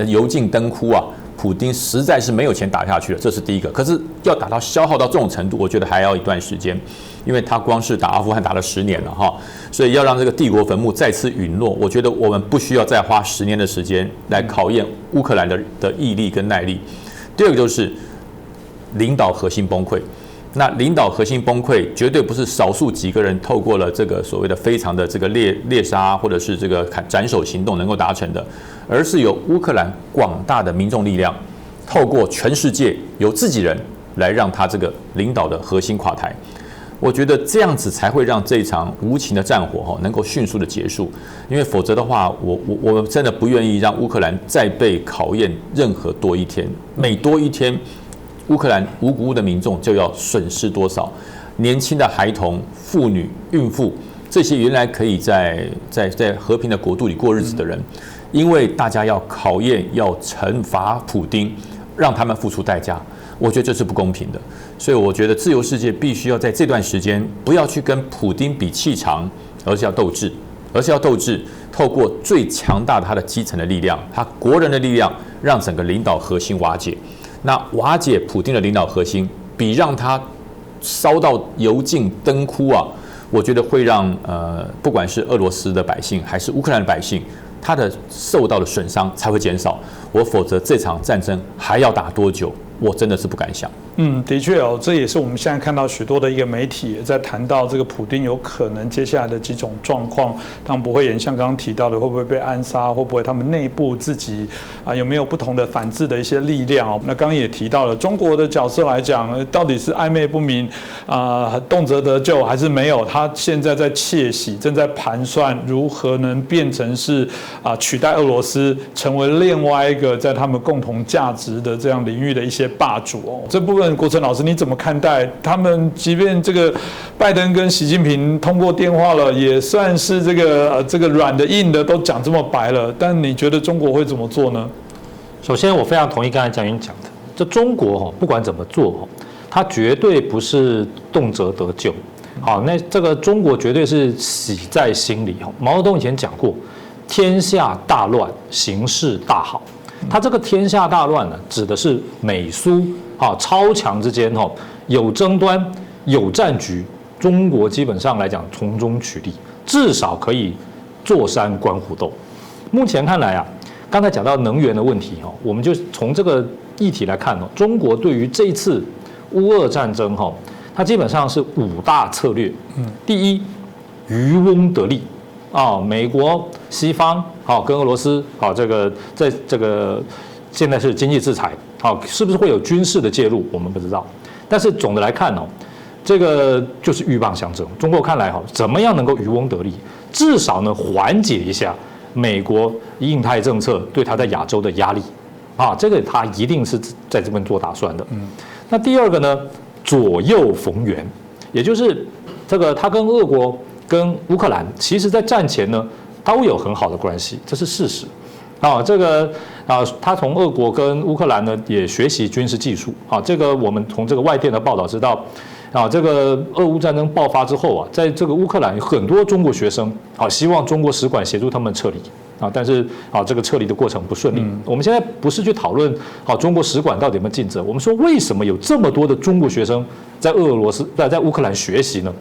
Speaker 3: 油尽灯枯啊。普丁实在是没有钱打下去了，这是第一个。可是要打到消耗到这种程度，我觉得还要一段时间，因为他光是打阿富汗打了10年了哈，所以要让这个帝国坟墓再次陨落，我觉得我们不需要再花10年的时间来考验乌克兰的毅力跟耐力。第二个就是领导核心崩溃。那领导核心崩溃绝对不是少数几个人透过了这个所谓的非常的这个猎杀或者是这个斩首行动能够达成的，而是由乌克兰广大的民众力量，透过全世界由自己人来让他这个领导的核心垮台。我觉得这样子才会让这一场无情的战火能够迅速的结束，因为否则的话，我真的不愿意让乌克兰再被考验任何多一天，每多一天。乌克兰无辜的民众就要损失多少？年轻的孩童、妇女、孕妇，这些原来可以在和平的国度里过日子的人，因为大家要考验、要惩罚普丁，让他们付出代价，我觉得这是不公平的。所以我觉得自由世界必须要在这段时间不要去跟普丁比气长，而是要斗志，透过最强大的他的基层的力量，他国人的力量，让整个领导核心瓦解。那瓦解普丁的领导核心，比让他烧到油尽灯枯啊，我觉得会让不管是俄罗斯的百姓还是乌克兰的百姓，他的受到的损伤才会减少。否则这场战争还要打多久，我真的是不敢想。
Speaker 1: 的确哦，这也是我们现在看到许多的一个媒体也在谈到这个普丁有可能接下来的几种状况，当然不会像刚刚提到的会不会被暗杀，会不会他们内部自己有没有不同的反制的一些力量哦。那刚刚也提到了中国的角色来讲，到底是暧昧不明动辄得咎还是没有？他现在在窃喜，正在盘算如何能变成是取代俄罗斯，成为另外一个在他们共同价值的这样领域的一些霸主哦。这部分国成老师你怎么看待？他们即便这个拜登跟习近平通过电话了，也算是这个软的硬的都讲这么白了，但你觉得中国会怎么做呢？
Speaker 4: 首先，我非常同意刚才蒋云讲的，这中国不管怎么做，它绝对不是动辄得咎。好，那这个中国绝对是喜在心里。毛泽东以前讲过，天下大乱，形势大好。他这个天下大乱呢，指的是美苏超强之间有争端、有战局，中国基本上来讲从中取利，至少可以坐山观虎斗。目前看来刚才讲到能源的问题我们就从这个议题来看中国对于这一次乌俄战争它基本上是5大策略。第一，渔翁得利。美国、西方跟俄罗斯这个在这个现在是经济制裁，是不是会有军事的介入？我们不知道。但是总的来看这个就是鹬蚌相争。中国看来怎么样能够渔翁得利？至少呢缓解一下美国印太政策对它在亚洲的压力这个它一定是在这边做打算的。那第二个呢，左右逢源，也就是这个它跟俄国。跟乌克兰其实在战前呢都有很好的关系，这是事实。这个他从俄国跟乌克兰呢也学习军事技术。这个我们从这个外电的报道知道，这个俄乌战争爆发之后在这个乌克兰有很多中国学生希望中国使馆协助他们撤离。但是这个撤离的过程不顺利。我们现在不是去讨论中国使馆到底有没有尽责，我们说为什么有这么多的中国学生在在乌克兰学习呢？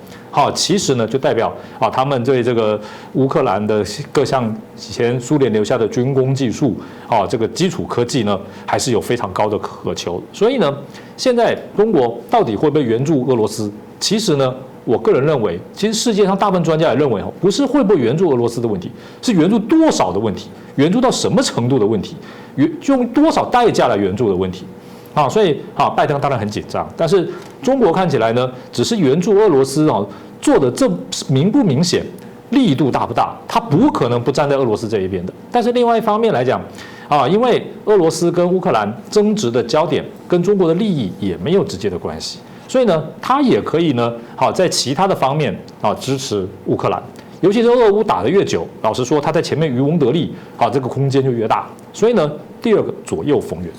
Speaker 4: 其实呢就代表他们对这个乌克兰的各项以前苏联留下的军工技术这个基础科技呢还是有非常高的渴求。所以呢，现在中国到底会不会援助俄罗斯？其实呢。我个人认为，其实世界上大部分专家也认为不是会不会援助俄罗斯的问题，是援助多少的问题，援助到什么程度的问题，用多少代价来援助的问题。所以拜登当然很紧张，但是中国看起来呢，只是援助俄罗斯做的这明不明显，力度大不大？他不可能不站在俄罗斯这一边的。但是另外一方面来讲，因为俄罗斯跟乌克兰争执的焦点跟中国的利益也没有直接的关系。所以呢，他也可以呢，在其他的方面支持乌克兰，尤其是俄乌打得越久，老实说，他在前面渔翁得利，这个空间就越大。所以呢，第二个左右逢源，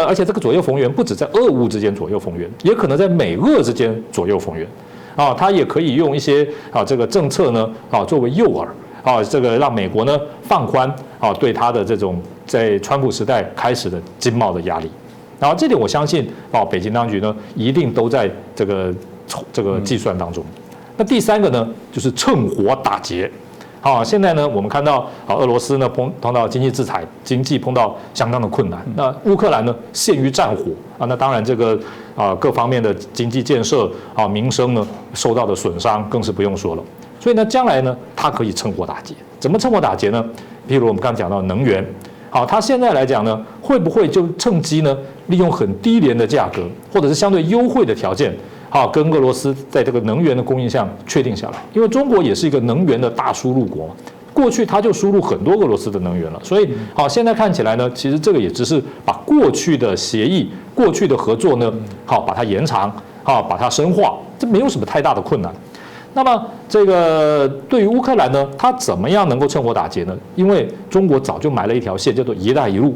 Speaker 4: 而且这个左右逢源不止在俄乌之间左右逢源，也可能在美俄之间左右逢源。他也可以用一些这个政策呢作为诱饵。这个让美国呢放宽对他的这种在川普时代开始的经贸的压力。然后这点我相信北京当局呢一定都在这个计算当中。那第三个呢就是趁火打劫。现在呢我们看到俄罗斯呢碰到经济制裁，经济碰到相当的困难。那乌克兰呢陷于战火那当然这个各方面的经济建设民生呢受到的损伤更是不用说了。所以呢将来呢它可以趁火打劫。怎么趁火打劫呢？譬如我们刚刚讲到能源。它现在来讲呢，会不会就趁机呢，利用很低廉的价格，或者是相对优惠的条件，跟俄罗斯在这个能源的供应上确定下来？因为中国也是一个能源的大输入国嘛，过去它就输入很多俄罗斯的能源了，所以现在看起来呢，其实这个也只是把过去的协议、过去的合作呢，把它延长，把它深化，这没有什么太大的困难。那么这个对于乌克兰呢，它怎么样能够趁火打劫呢？因为中国早就埋了一条线，叫做“一带一路”。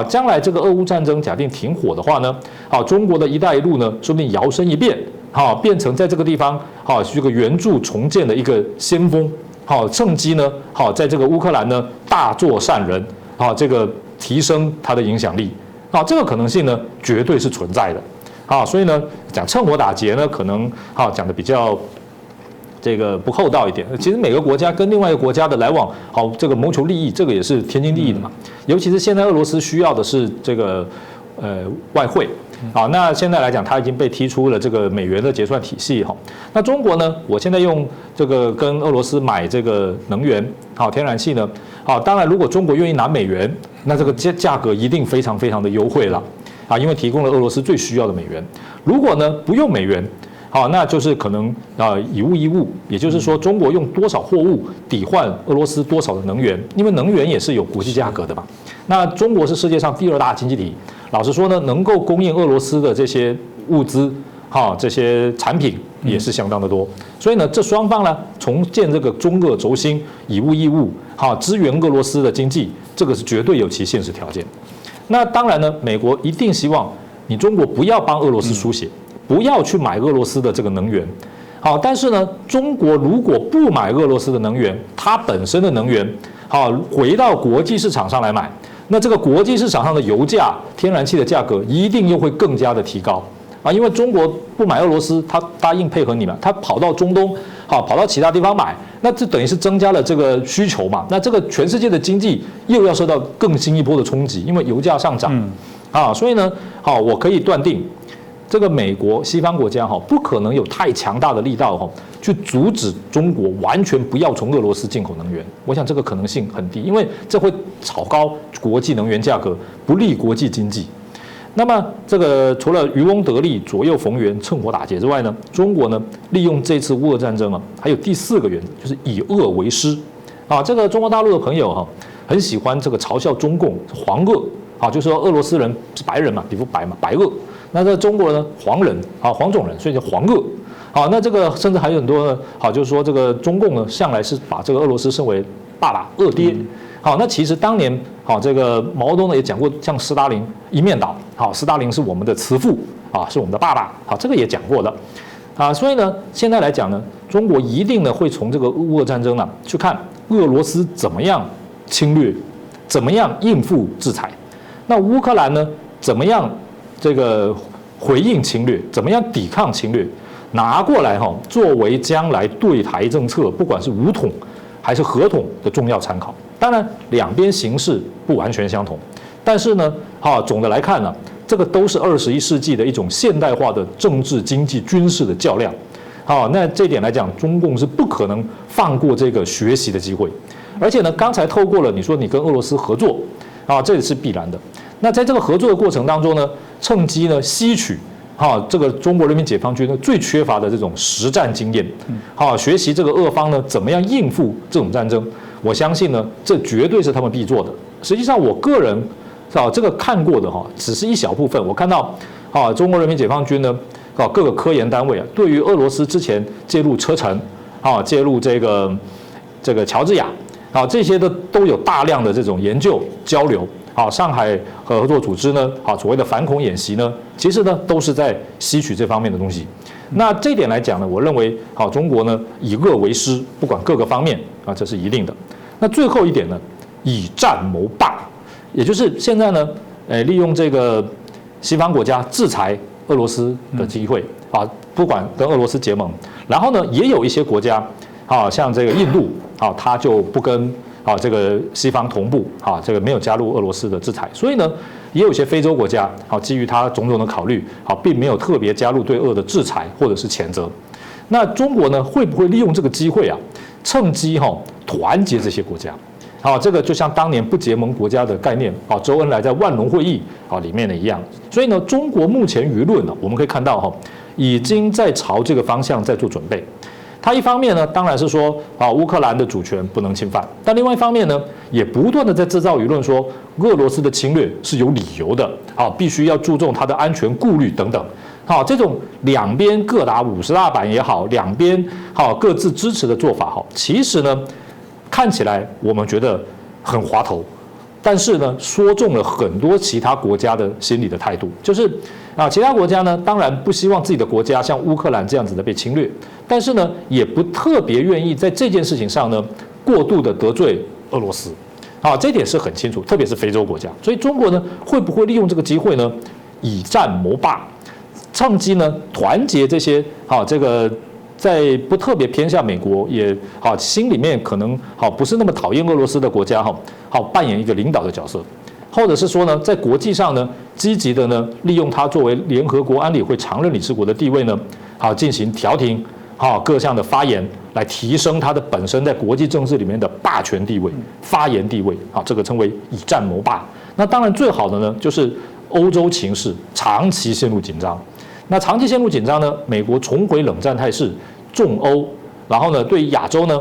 Speaker 4: 将来这个俄乌战争假定停火的话呢，中国的一带一路呢，说不定摇身一变，变成在这个地方这个援助重建的一个先锋，趁机呢，在这个乌克兰呢大做善人，这个提升它的影响力，这个可能性呢绝对是存在的，所以呢讲趁火打劫呢，可能讲的比较这个不厚道一点。其实每个国家跟另外一个国家的来往，这个谋求利益，这个也是天经地义的嘛。尤其是现在俄罗斯需要的是这个外汇，那现在来讲，它已经被踢出了这个美元的结算体系哈。那中国呢，我现在用这个跟俄罗斯买这个能源，天然气呢，当然如果中国愿意拿美元，那这个价格一定非常非常的优惠了，因为提供了俄罗斯最需要的美元。如果呢不用美元，那就是可能以物易物，也就是说中国用多少货物抵换俄罗斯多少的能源，因为能源也是有国际价格的嘛。那中国是世界上第2大经济体，老实说呢，能够供应俄罗斯的这些物资，这些产品也是相当的多。所以呢，这双方呢重建这个中俄轴心，以物易物，支援俄罗斯的经济，这个是绝对有其现实条件。那当然呢，美国一定希望你中国不要帮俄罗斯输血。不要去买俄罗斯的这个能源，但是呢，中国如果不买俄罗斯的能源，它本身的能源，回到国际市场上来买，那这个国际市场上的油价、天然气的价格一定又会更加的提高因为中国不买俄罗斯，它答应配合你们，它跑到中东，跑到其他地方买，那这等于是增加了这个需求嘛，那这个全世界的经济又要受到更新一波的冲击，因为油价上涨，所以呢，我可以断定。这个美国西方国家不可能有太强大的力道去阻止中国完全不要从俄罗斯进口能源，我想这个可能性很低，因为这会炒高国际能源价格，不利国际经济。那么这个除了渔翁得利、左右逢源、趁火打劫之外呢，中国呢利用这次乌俄战争还有第4个原则，就是以恶为师这个中国大陆的朋友很喜欢这个嘲笑中共黄俄就是说俄罗斯人是白人嘛，皮肤白嘛，白俄。那在中国呢，黄人黄种人，所以叫黄俄。那这个甚至还有很多呢，就是说这个中共呢，向来是把这个俄罗斯视为爸爸、恶爹。那其实当年这个毛泽东呢也讲过，像斯大林一面倒，斯大林是我们的慈父是我们的爸爸，这个也讲过的。所以呢，现在来讲呢，中国一定呢会从这个乌俄战争呢去看俄罗斯怎么样侵略，怎么样应付制裁，那乌克兰呢怎么样？这个回应侵略，怎么样抵抗侵略，拿过来作为将来对台政策，不管是武统还是和统的重要参考。当然，两边形势不完全相同，但是呢，总的来看呢，这个都是21世纪的一种现代化的政治、经济、军事的较量。那这一点来讲，中共是不可能放过这个学习的机会。而且呢，刚才透过了你说你跟俄罗斯合作，这也是必然的。那在这个合作的过程当中呢，趁机呢吸取这个中国人民解放军呢最缺乏的这种实战经验，学习这个俄方呢怎么样应付这种战争。我相信呢，这绝对是他们必做的。实际上，我个人这个看过的只是一小部分。我看到中国人民解放军呢各个科研单位对于俄罗斯之前介入车臣介入这个乔治亚这些的都有大量的这种研究交流。上海合作组织呢，所谓的反恐演习呢，其实呢都是在吸取这方面的东西。那这一点来讲呢，我认为中国呢以恶为师，不管各个方面这是一定的。那最后一点呢，以战谋霸。也就是现在呢，利用这个西方国家制裁俄罗斯的机会啊，不管跟俄罗斯结盟，然后呢，也有一些国家啊，像这个印度啊，它就不跟这个西方同步啊，这个没有加入俄罗斯的制裁，所以呢，也有一些非洲国家基于它种种的考虑并没有特别加入对俄的制裁或者是谴责。那中国呢，会不会利用这个机会趁机团结这些国家？这个就像当年不结盟国家的概念周恩来在万隆会议里面的一样。所以呢，中国目前舆论呢，我们可以看到已经在朝这个方向在做准备。他一方面呢，当然是说乌克兰的主权不能侵犯，但另外一方面呢，也不断的在制造舆论说俄罗斯的侵略是有理由的必须要注重它的安全顾虑等等。这种两边各打50大板也好，两边各自支持的做法其实呢，看起来我们觉得很滑头，但是呢，说中了很多其他国家的心理的态度，就是其他国家呢，当然不希望自己的国家像乌克兰这样子的被侵略，但是呢，也不特别愿意在这件事情上呢，过度的得罪俄罗斯，这一点是很清楚，特别是非洲国家。所以中国呢，会不会利用这个机会呢，以战谋霸，趁机呢团结这些这个在不特别偏向美国，也心里面可能不是那么讨厌俄罗斯的国家扮演一个领导的角色。或者是说呢，在国际上呢，积极的呢，利用它作为联合国安理会常任理事国的地位呢，进行调停，各项的发言，来提升它的本身在国际政治里面的霸权地位、发言地位，这个称为以战谋霸。那当然最好的呢，就是欧洲情势长期陷入紧张。那长期陷入紧张呢，美国重回冷战态势，重欧，然后呢，对亚洲呢，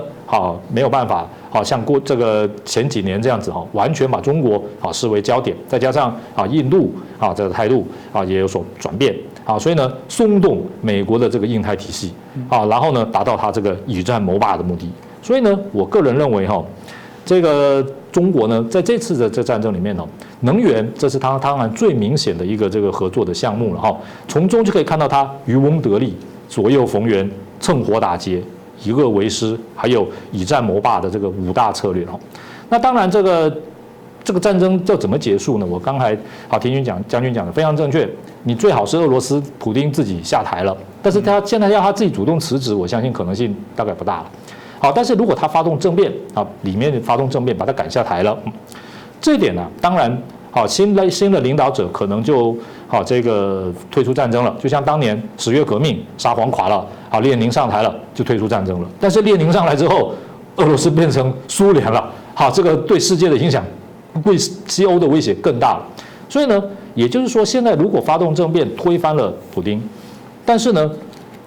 Speaker 4: 没有办法。像这个前几年这样子完全把中国视为焦点，再加上印度这个态度也有所转变所以呢松动美国的这个印太体系然后呢达到它这个以战谋霸的目的。所以呢，我个人认为这个中国呢在这次的这战争里面能源这是它当然最明显的一个这个合作的项目了从中就可以看到它渔翁得利、左右逢源、趁火打劫、以恶为师，还有以战谋霸的这个5大策略那当然，这个战争要怎么结束呢？我刚才田将军讲的非常正确，你最好是俄罗斯普丁自己下台了，但是他现在要他自己主动辞职，我相信可能性大概不大了。但是如果他发动政变里面发动政变把他赶下台了，这一点呢，当然新的领导者可能就这个退出战争了，就像当年10月革命沙皇垮了列宁上台了就退出战争了。但是列宁上来之后，俄罗斯变成苏联了，这个对世界的影响，对西欧的威胁更大了。所以呢，也就是说，现在如果发动政变推翻了普丁，但是呢，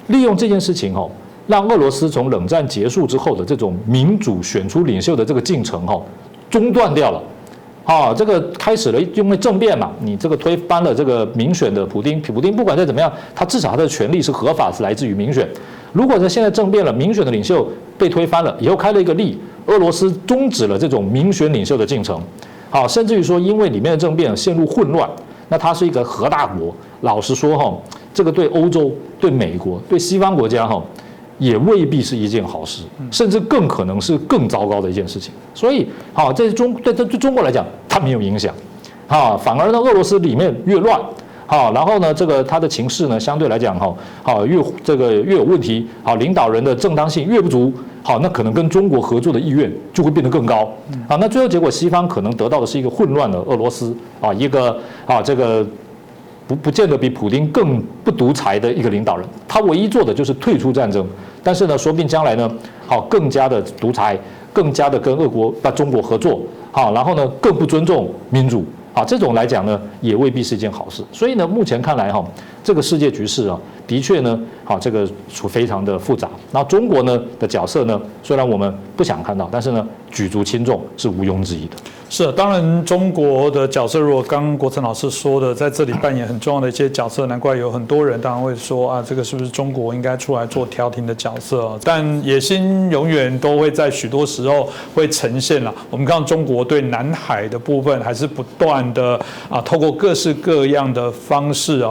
Speaker 4: 利用这件事情让俄罗斯从冷战结束之后的这种民主选出领袖的这个进程中断掉了。这个开始了，因为政变嘛，你这个推翻了这个民选的普丁不管再怎么样，他至少他的权利是合法，是来自于民选。如果现在政变了，民选的领袖被推翻了，以后开了一个例，俄罗斯终止了这种民选领袖的进程，甚至于说因为里面的政变陷入混乱，那它是一个核大国，老实说这个对欧洲、对美国、对西方国家也未必是一件好事，甚至更可能是更糟糕的一件事情。所以，对中国来讲，它没有影响，反而呢，俄罗斯里面越乱，然后呢，这个它的情势呢，相对来讲，越有问题，领导人的正当性越不足，那可能跟中国合作的意愿就会变得更高，那最后结果，西方可能得到的是一个混乱的俄罗斯，一个这个。不见得比普丁更不独裁的一个领导人，他唯一做的就是退出战争，但是呢，说不定将来呢，更加的独裁，更加的跟中国合作，然后呢，更不尊重民主，这种来讲呢，也未必是一件好事。所以呢，目前看来这个世界局势的确呢，这个非常的复杂。那中国呢的角色呢，虽然我们不想看到，但是呢，举足轻重是毋庸置疑的。
Speaker 1: 是，当然中国的角色，如果刚国成老师说的，在这里扮演很重要的一些角色，难怪有很多人当然会说这个是不是中国应该出来做调停的角色？但野心永远都会在许多时候会呈现了。我们看到中国对南海的部分，还是不断的透过各式各样的方式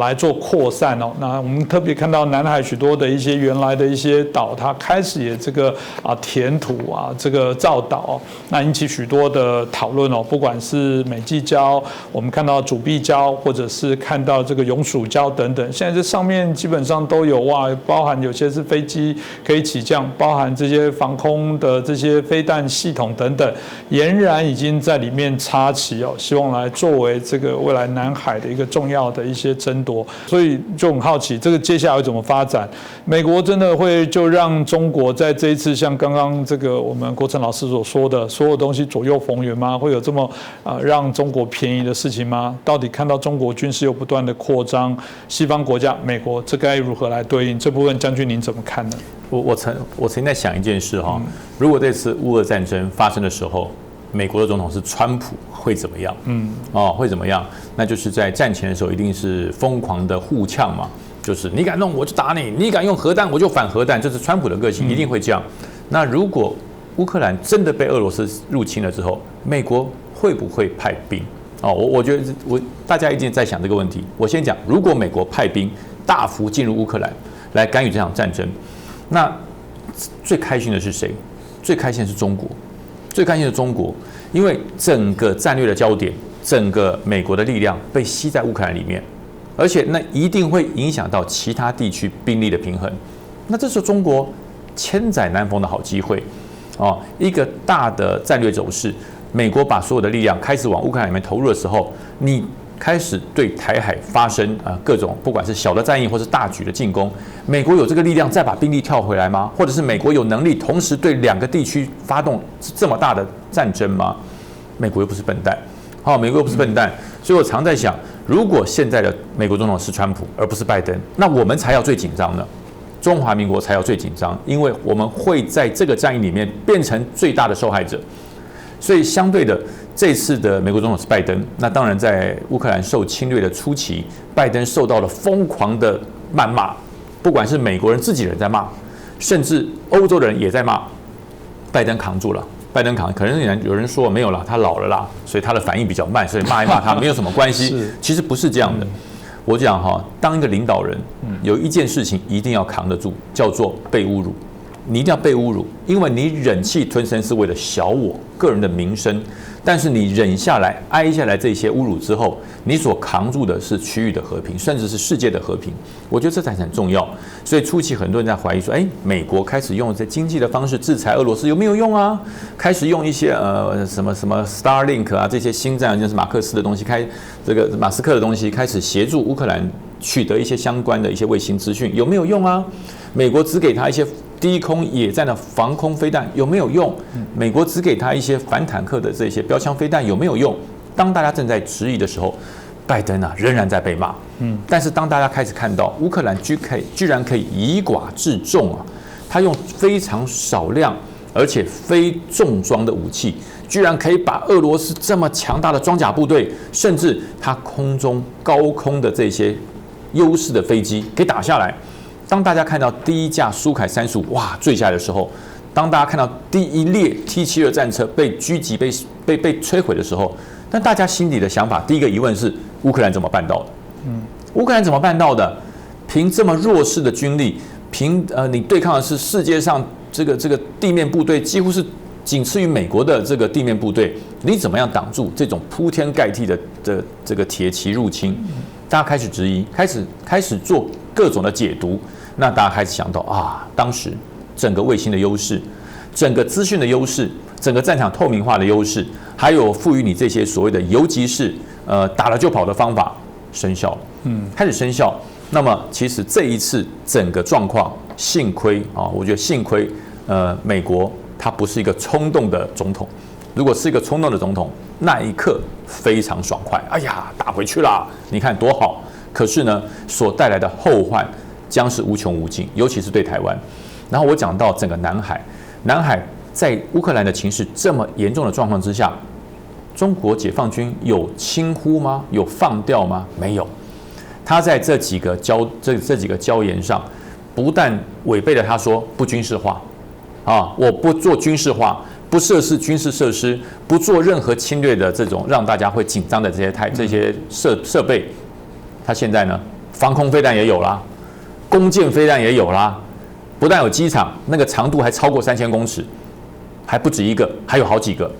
Speaker 1: 来做扩散那我们特别看到南海许多的一些原来的一些岛，它开始也这个填土这个造岛那引起许多的的讨论哦，不管是美济礁，我们看到主碧礁，或者是看到这个永暑礁等等，现在这上面基本上都有哇，包含有些是飞机可以起降，包含这些防空的这些飞弹系统等等，俨然已经在里面插旗哦，希望来作为这个未来南海的一个重要的一些争夺，所以就很好奇这个接下来会怎么发展？美国真的会就让中国在这一次像刚刚这个我们国成老师所说的所有东西左右逢源吗？会有这么让中国便宜的事情吗？到底看到中国军事又不断的扩张，西方国家美国这该如何来对应？这部分将军您怎么看呢？
Speaker 3: 我曾经在想一件事哈，如果这次乌俄战争发生的时候，美国的总统是川普，会怎么样？会怎么样？那就是在战前的时候一定是疯狂的互呛嘛，就是你敢弄我就打你，你敢用核弹我就反核弹，这是川普的个性，一定会这样。那如果乌克兰真的被俄罗斯入侵了之后，美国会不会派兵？我觉得大家一定在想这个问题。我先讲，如果美国派兵大幅进入乌克兰来干预这场战争，那最开心的是谁？最开心的是中国。最开心的中国，因为整个战略的焦点，整个美国的力量被吸在乌克兰里面，而且那一定会影响到其他地区兵力的平衡。那这是中国千载难逢的好机会，一个大的战略走势。美国把所有的力量开始往乌克兰里面投入的时候，你开始对台海发生各种不管是小的战役或是大举的进攻，美国有这个力量再把兵力跳回来吗？或者是美国有能力同时对2个地区发动这么大的战争吗？美国又不是笨蛋，美国又不是笨蛋，所以我常在想，如果现在的美国总统是川普而不是拜登，那我们才要最紧张呢，中华民国才要最紧张，因为我们会在这个战役里面变成最大的受害者。所以相对的，这次的美国总统是拜登，那当然在乌克兰受侵略的初期，拜登受到了疯狂的谩骂，不管是美国人自己人在骂，甚至欧洲人也在骂，拜登扛住了。拜登可能有人说没有啦，他老了啦，所以他的反应比较慢，所以骂一骂他没有什么关系。其实不是这样的。我讲当一个领导人，有一件事情一定要扛得住，叫做被侮辱。你一定要被侮辱，因为你忍气吞声是为了小我个人的名声，但是你忍下来、挨下来这些侮辱之后，你所扛住的是区域的和平，甚至是世界的和平。我觉得这才很重要。所以初期很多人在怀疑说，美国开始用这经济的方式制裁俄罗斯有没有用啊？开始用一些什么 Starlink 啊这些新战就是马克思的东西，这个马斯克的东西开始协助乌克兰取得一些相关的一些卫星资讯，有没有用啊？美国只给他一些低空野战的防空飞弹有没有用？美国只给他一些反坦克的这些标枪飞弹有没有用？当大家正在质疑的时候，拜登仍然在被骂。但是当大家开始看到乌克兰居然可以以寡制众啊，他用非常少量而且非重装的武器，居然可以把俄罗斯这么强大的装甲部队，甚至他空中高空的这些优势的飞机给打下来。当大家看到第一架苏凯35坠下来的时候，当大家看到第一列 T72战车被狙击、被摧毁的时候，但大家心里的想法，第一个疑问是：乌克兰怎么办到的？乌克兰怎么办到的？凭这么弱势的军力，你对抗的是世界上这个地面部队，几乎是仅次于美国的这个地面部队，你怎么样挡住这种铺天盖地的这个铁骑入侵？大家开始质疑，开始做各种的解读。那大家开始想到当时整个卫星的优势，整个资讯的优势，整个战场透明化的优势，还有赋予你这些所谓的游击式打了就跑的方法生效了，开始生效。那么其实这一次整个状况，幸亏我觉得幸亏美国他不是一个冲动的总统，如果是一个冲动的总统，那一刻非常爽快，打回去啦，你看多好。可是呢，所带来的后患将是无穷无尽，尤其是对台湾。然后我讲到整个南海在乌克兰的情势这么严重的状况之下，中国解放军有轻忽吗？有放掉吗？没有。他在这几个礁岩上，不但违背了他说不军事化，我不做军事化，不设置军事设施，不做任何侵略的这种让大家会紧张的这些设备。他现在呢，防空飞弹也有啦，弓箭飞弹也有啦，不但有机场，那个长度还超过3000公尺，还不止一个，还有好几个。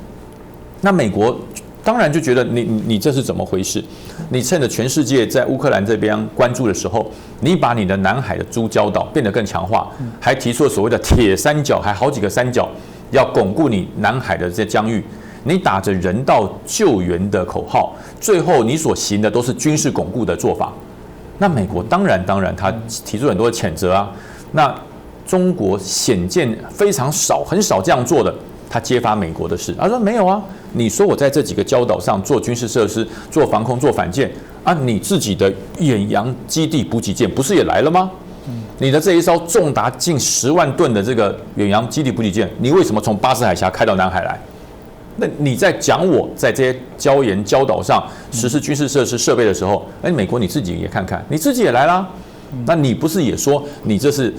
Speaker 3: 那美国当然就觉得你这是怎么回事？你趁着全世界在乌克兰这边关注的时候，你把你的南海的诸礁岛变得更强化，还提出了所谓的铁三角，还好几个三角，要巩固你南海的这些疆域。你打着人道救援的口号，最后你所行的都是军事巩固的做法。那美国当然，他提出很多的谴责啊。那中国显见非常少，很少这样做的，他揭发美国的事，他说没有啊，你说我在这几个礁岛上做军事设施、做防空、做反舰啊，你自己的远洋基地补给舰不是也来了吗？你的这一艘重达近10万吨的这个远洋基地补给舰，你为什么从巴士海峡开到南海来？那你在讲我在这些礁岛上实施军事设施设备的时候，美国你自己也看看，你自己也来啦。那你不是也说你这是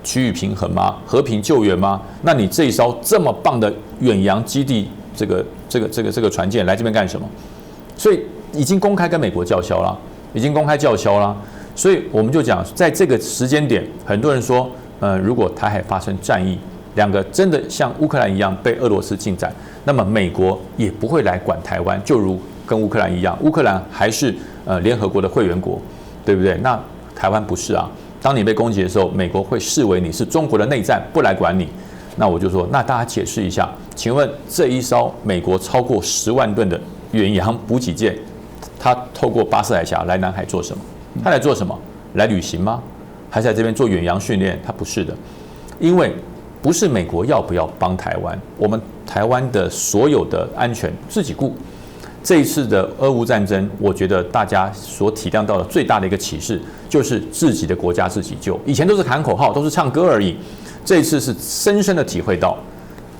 Speaker 3: 区域平衡吗？和平救援吗？那你这一艘这么棒的远洋基地这个船舰来这边干什么？所以已经公开跟美国叫嚣了，所以我们就讲，在这个时间点，很多人说，如果台海发生战役，两个真的像乌克兰一样被俄罗斯进占，那么美国也不会来管台湾，就如跟乌克兰一样，乌克兰还是联合国的会员国，对不对？那台湾不是啊。当你被攻击的时候，美国会视为你是中国的内战，不来管你。那我就说，那大家解释一下，请问这一艘美国超过10万吨的远洋补给舰，它透过巴士海峡来南海做什么？它来做什么？来旅行吗？还是在这边做远洋训练？它不是的，因为不是美国要不要帮台湾，我们台湾的所有的安全自己顾。这一次的俄乌战争，我觉得大家所体谅到的最大的一个启示，就是自己的国家自己救。以前都是喊口号，都是唱歌而已。这一次是深深的体会到，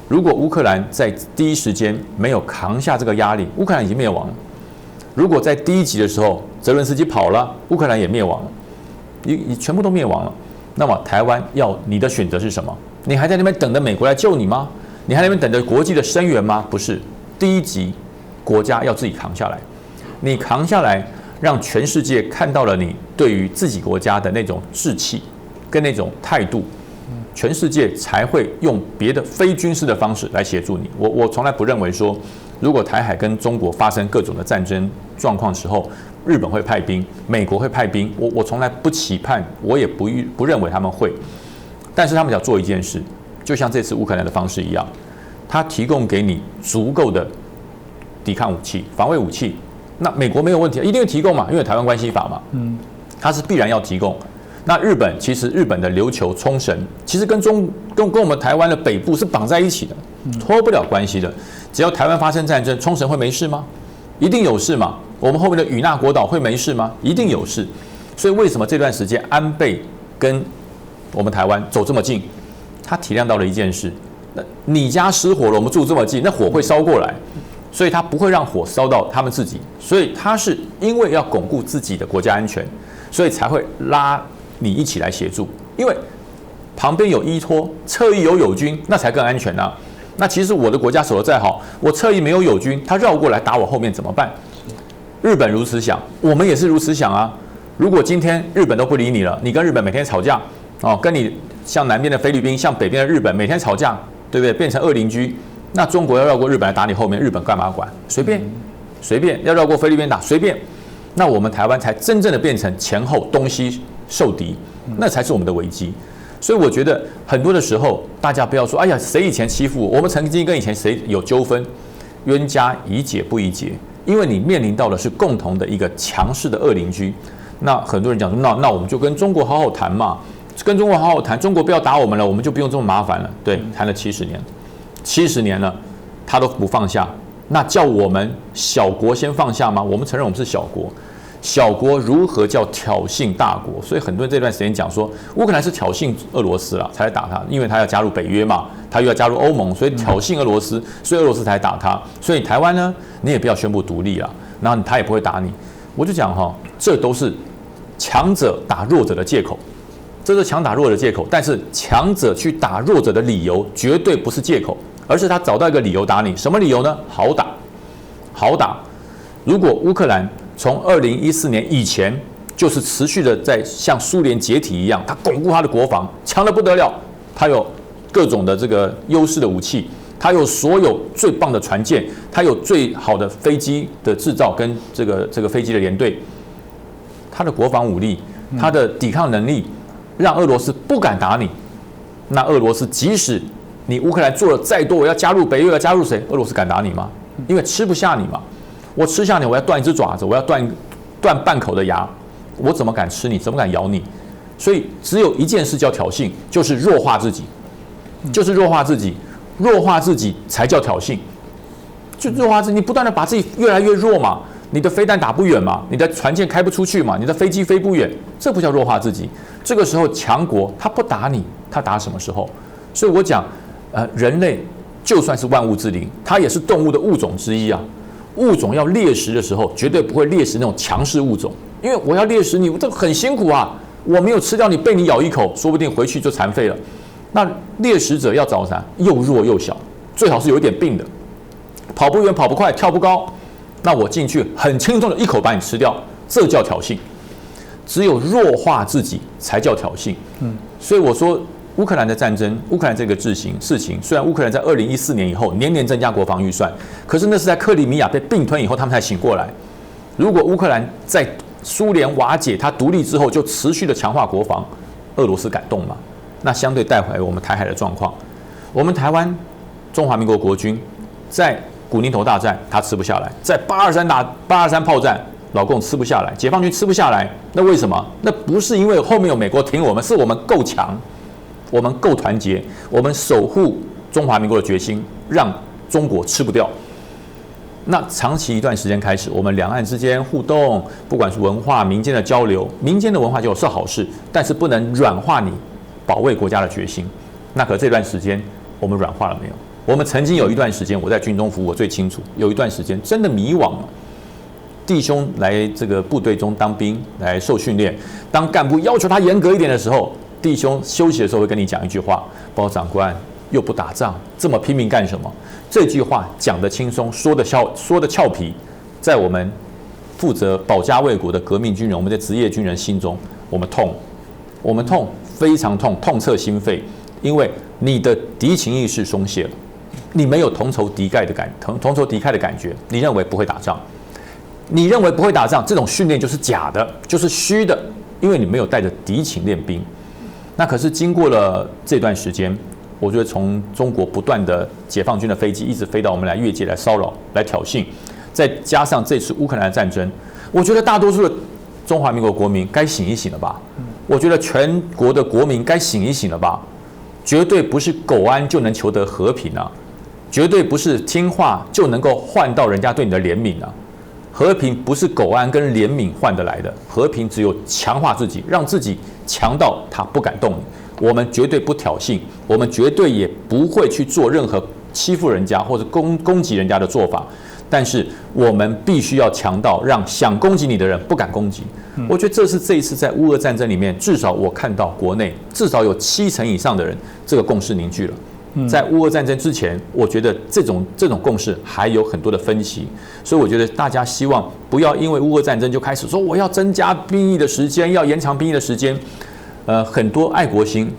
Speaker 3: 如果乌克兰在第一时间没有扛下这个压力，乌克兰已经灭亡了。如果在第一集的时候，泽伦斯基跑了，乌克兰也灭亡了，全部都灭亡了。那么台湾你的选择是什么？你还在那边等着美国来救你吗？你还在那边等着国际的声援吗？不是，第一集国家要自己扛下来，你扛下来，让全世界看到了你对于自己国家的那种志气跟那种态度，全世界才会用别的非军事的方式来协助你。我从来不认为说，如果台海跟中国发生各种的战争状况时候，日本会派兵，美国会派兵，我从来不期盼，我也不认为他们会。但是他们想做一件事，就像这次乌克兰的方式一样，他提供给你足够的抵抗武器、防卫武器。那美国没有问题，一定会提供嘛，因为台湾关系法嘛，它是必然要提供。那其实日本的琉球、冲绳，其实跟我们台湾的北部是绑在一起的，脱不了关系的。只要台湾发生战争，冲绳会没事吗？一定有事嘛。我们后面的与那国岛会没事吗？一定有事。所以为什么这段时间安倍跟我们台湾走这么近？他体谅到了一件事：那你家失火了，我们住这么近，那火会烧过来，所以他不会让火烧到他们自己。所以他是因为要巩固自己的国家安全，所以才会拉你一起来协助。因为旁边有依托，侧翼有友军，那才更安全啊。那其实我的国家守得再好，我侧翼没有友军，他绕过来打我后面怎么办？日本如此想，我们也是如此想啊。如果今天日本都不理你了，你跟日本每天吵架，跟你像南边的菲律宾、像北边的日本每天吵架，对不对？变成恶邻居，那中国要绕过日本来打你后面，日本干嘛管？随便要绕过菲律宾打随便。那我们台湾才真正的变成前后东西受敌，那才是我们的危机。所以我觉得很多的时候，大家不要说，哎呀，谁以前欺负我？我们曾经跟以前谁有纠纷，冤家宜解不宜结，因为你面临到的是共同的一个强势的恶邻居。那很多人讲说，那我们就跟中国好好谈嘛，跟中国好好谈，中国不要打我们了，我们就不用这么麻烦了。对，谈了70年了，他都不放下，那叫我们小国先放下吗？我们承认我们是小国。小国如何叫挑衅大国？所以很多人这段时间讲说，乌克兰是挑衅俄罗斯了，才来打他，因为他要加入北约嘛，他又要加入欧盟，所以挑衅俄罗斯，所以俄罗斯才打他。所以台湾呢，你也不要宣布独立了，然后他也不会打你。我就讲这都是强者打弱者的借口，这是强打弱的借口。但是强者去打弱者的理由绝对不是借口，而是他找到一个理由打你。什么理由呢？好打。如果乌克兰从2014年以前就是持续的在像苏联解体一样，他巩固他的国防，强得不得了，他有各种的这个优势的武器，它有所有最棒的船舰，它有最好的飞机的制造跟这个飞机的联队，它的国防武力，它的抵抗能力，让俄罗斯不敢打你。那俄罗斯即使你乌克兰做了再多，我要加入北约，要加入谁？俄罗斯敢打你吗？因为吃不下你嘛。我吃下你，我要断一只爪子，我要断半口的牙，我怎么敢吃你？怎么敢咬你？所以只有一件事叫挑衅，就是弱化自己，就是弱化自己，弱化自己才叫挑衅。就弱化自己，你不断的把自己越来越弱嘛，你的飞弹打不远嘛，你的船舰开不出去嘛，你的飞机飞不远，这不叫弱化自己。这个时候强国他不打你，他打什么时候？所以我讲，人类就算是万物之灵，它也是动物的物种之一啊。物种要猎食的时候，绝对不会猎食那种强势物种，因为我要猎食你，我这个很辛苦啊。我没有吃掉你，被你咬一口，说不定回去就残废了。那猎食者要找啥？又弱又小，最好是有一点病的，跑不远、跑不快、跳不高。那我进去很轻松的一口把你吃掉，这叫挑衅。只有弱化自己才叫挑衅。所以我说，乌克兰的战争，乌克兰这个事情，虽然乌克兰在2014年以后年年增加国防预算，可是那是在克里米亚被并吞以后，他们才醒过来。如果乌克兰在苏联瓦解，它独立之后就持续的强化国防，俄罗斯敢动吗？那相对带回来我们台海的状况，我们台湾中华民国国军在古宁头大战他吃不下来，在823炮战老共吃不下来，解放军吃不下来，那为什么？那不是因为后面有美国挺我们，是我们够强，我们够团结，我们守护中华民国的决心，让中国吃不掉。那长期一段时间开始，我们两岸之间互动，不管是文化、民间的交流，民间的文化交流是好事，但是不能软化你保卫国家的决心。那可这段时间我们软化了没有？我们曾经有一段时间，我在军中服务，我最清楚，有一段时间真的迷惘了。弟兄来这个部队中当兵来受训练，当干部要求他严格一点的时候，弟兄休息的时候会跟你讲一句话：包长官又不打仗，这么拼命干什么？这句话讲得轻松，说的俏皮，在我们负责保家卫国的革命军人，我们的职业军人心中，我们痛，非常痛，痛彻心扉，因为你的敌情意识松懈了，你没有同仇敌忾的感觉，你认为不会打仗，这种训练就是假的，就是虚的，因为你没有带着敌情练兵。那可是经过了这段时间，我觉得从中国不断的解放军的飞机一直飞到我们来越界来骚扰来挑衅，再加上这次乌克兰的战争，我觉得大多数的中华民国国民该醒一醒了吧？我觉得全国的国民该醒一醒了吧？绝对不是苟安就能求得和平啊，绝对不是听话就能够换到人家对你的怜悯啊。和平不是苟安跟怜悯换得来的，和平只有强化自己，让自己强到他不敢动你。我们绝对不挑衅，我们绝对也不会去做任何欺负人家或者攻击人家的做法。但是我们必须要强到让想攻击你的人不敢攻击。我觉得这是这一次在乌俄战争里面，至少我看到国内至少有70%以上的人这个共识凝聚了。在乌俄战争之前，我觉得这种共识还有很多的分歧，所以我觉得大家希望不要因为乌俄战争就开始说我要增加兵役的时间，要延长兵役的时间。很多爱国心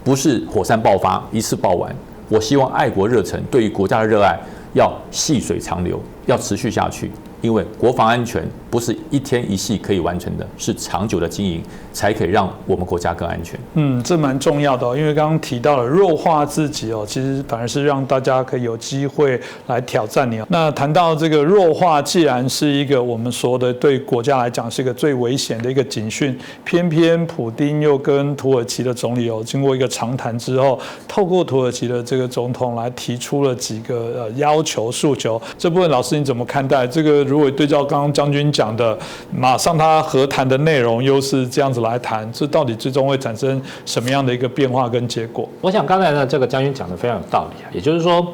Speaker 3: 不是火山爆发一次爆完，我希望爱国热忱对于国家的热爱要细水长流，要持续下去。因为国防安全不是一天一夕可以完成的，是长久的经营才可以让我们国家更安全。
Speaker 1: 这蛮重要的因为刚刚提到了弱化自己其实反而是让大家可以有机会来挑战你那谈到这个弱化，既然是一个我们说的对国家来讲是一个最危险的一个警讯，偏偏普丁又跟土耳其的总理经过一个长谈之后，透过土耳其的这个总统来提出了几个要求诉求。这部分老师你怎么看待这个？如果对照刚刚将军讲的，马上他和谈的内容又是这样子来谈，这到底最终会产生什么样的一个变化跟结果？
Speaker 4: 我想刚才呢，这个将军讲的非常有道理也就是说，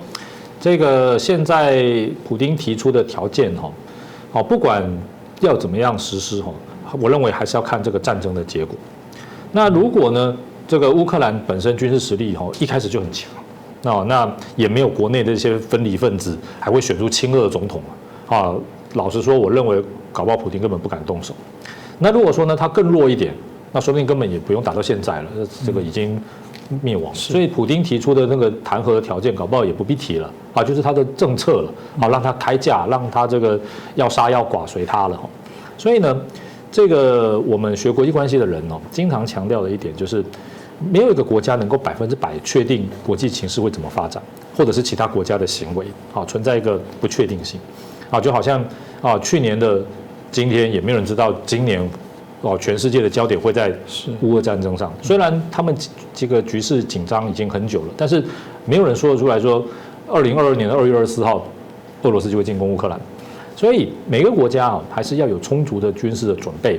Speaker 4: 这个现在普丁提出的条件不管要怎么样实施我认为还是要看这个战争的结果。那如果呢，这个乌克兰本身军事实力一开始就很强，那也没有国内的这些分离分子，还会选出亲俄总统老实说，我认为搞不好普丁根本不敢动手。那如果说呢，他更弱一点，那说不定根本也不用打到现在了，这个已经灭亡。所以普丁提出的那个弹劾的条件，搞不好也不必提了啊，就是他的政策了，好让他开价，让他这个要杀要剐随他了。所以呢，这个我们学国际关系的人哦，经常强调的一点就是，没有一个国家能够100%确定国际情势会怎么发展，或者是其他国家的行为，啊，存在一个不确定性，啊，就好像啊去年的今天也没有人知道今年。哦，全世界的焦点会在乌俄战争上。虽然他们这个局势紧张已经很久了，但是没有人说得出来说，2022年的2月24号，俄罗斯就会进攻乌克兰。所以每个国家啊，还是要有充足的军事的准备，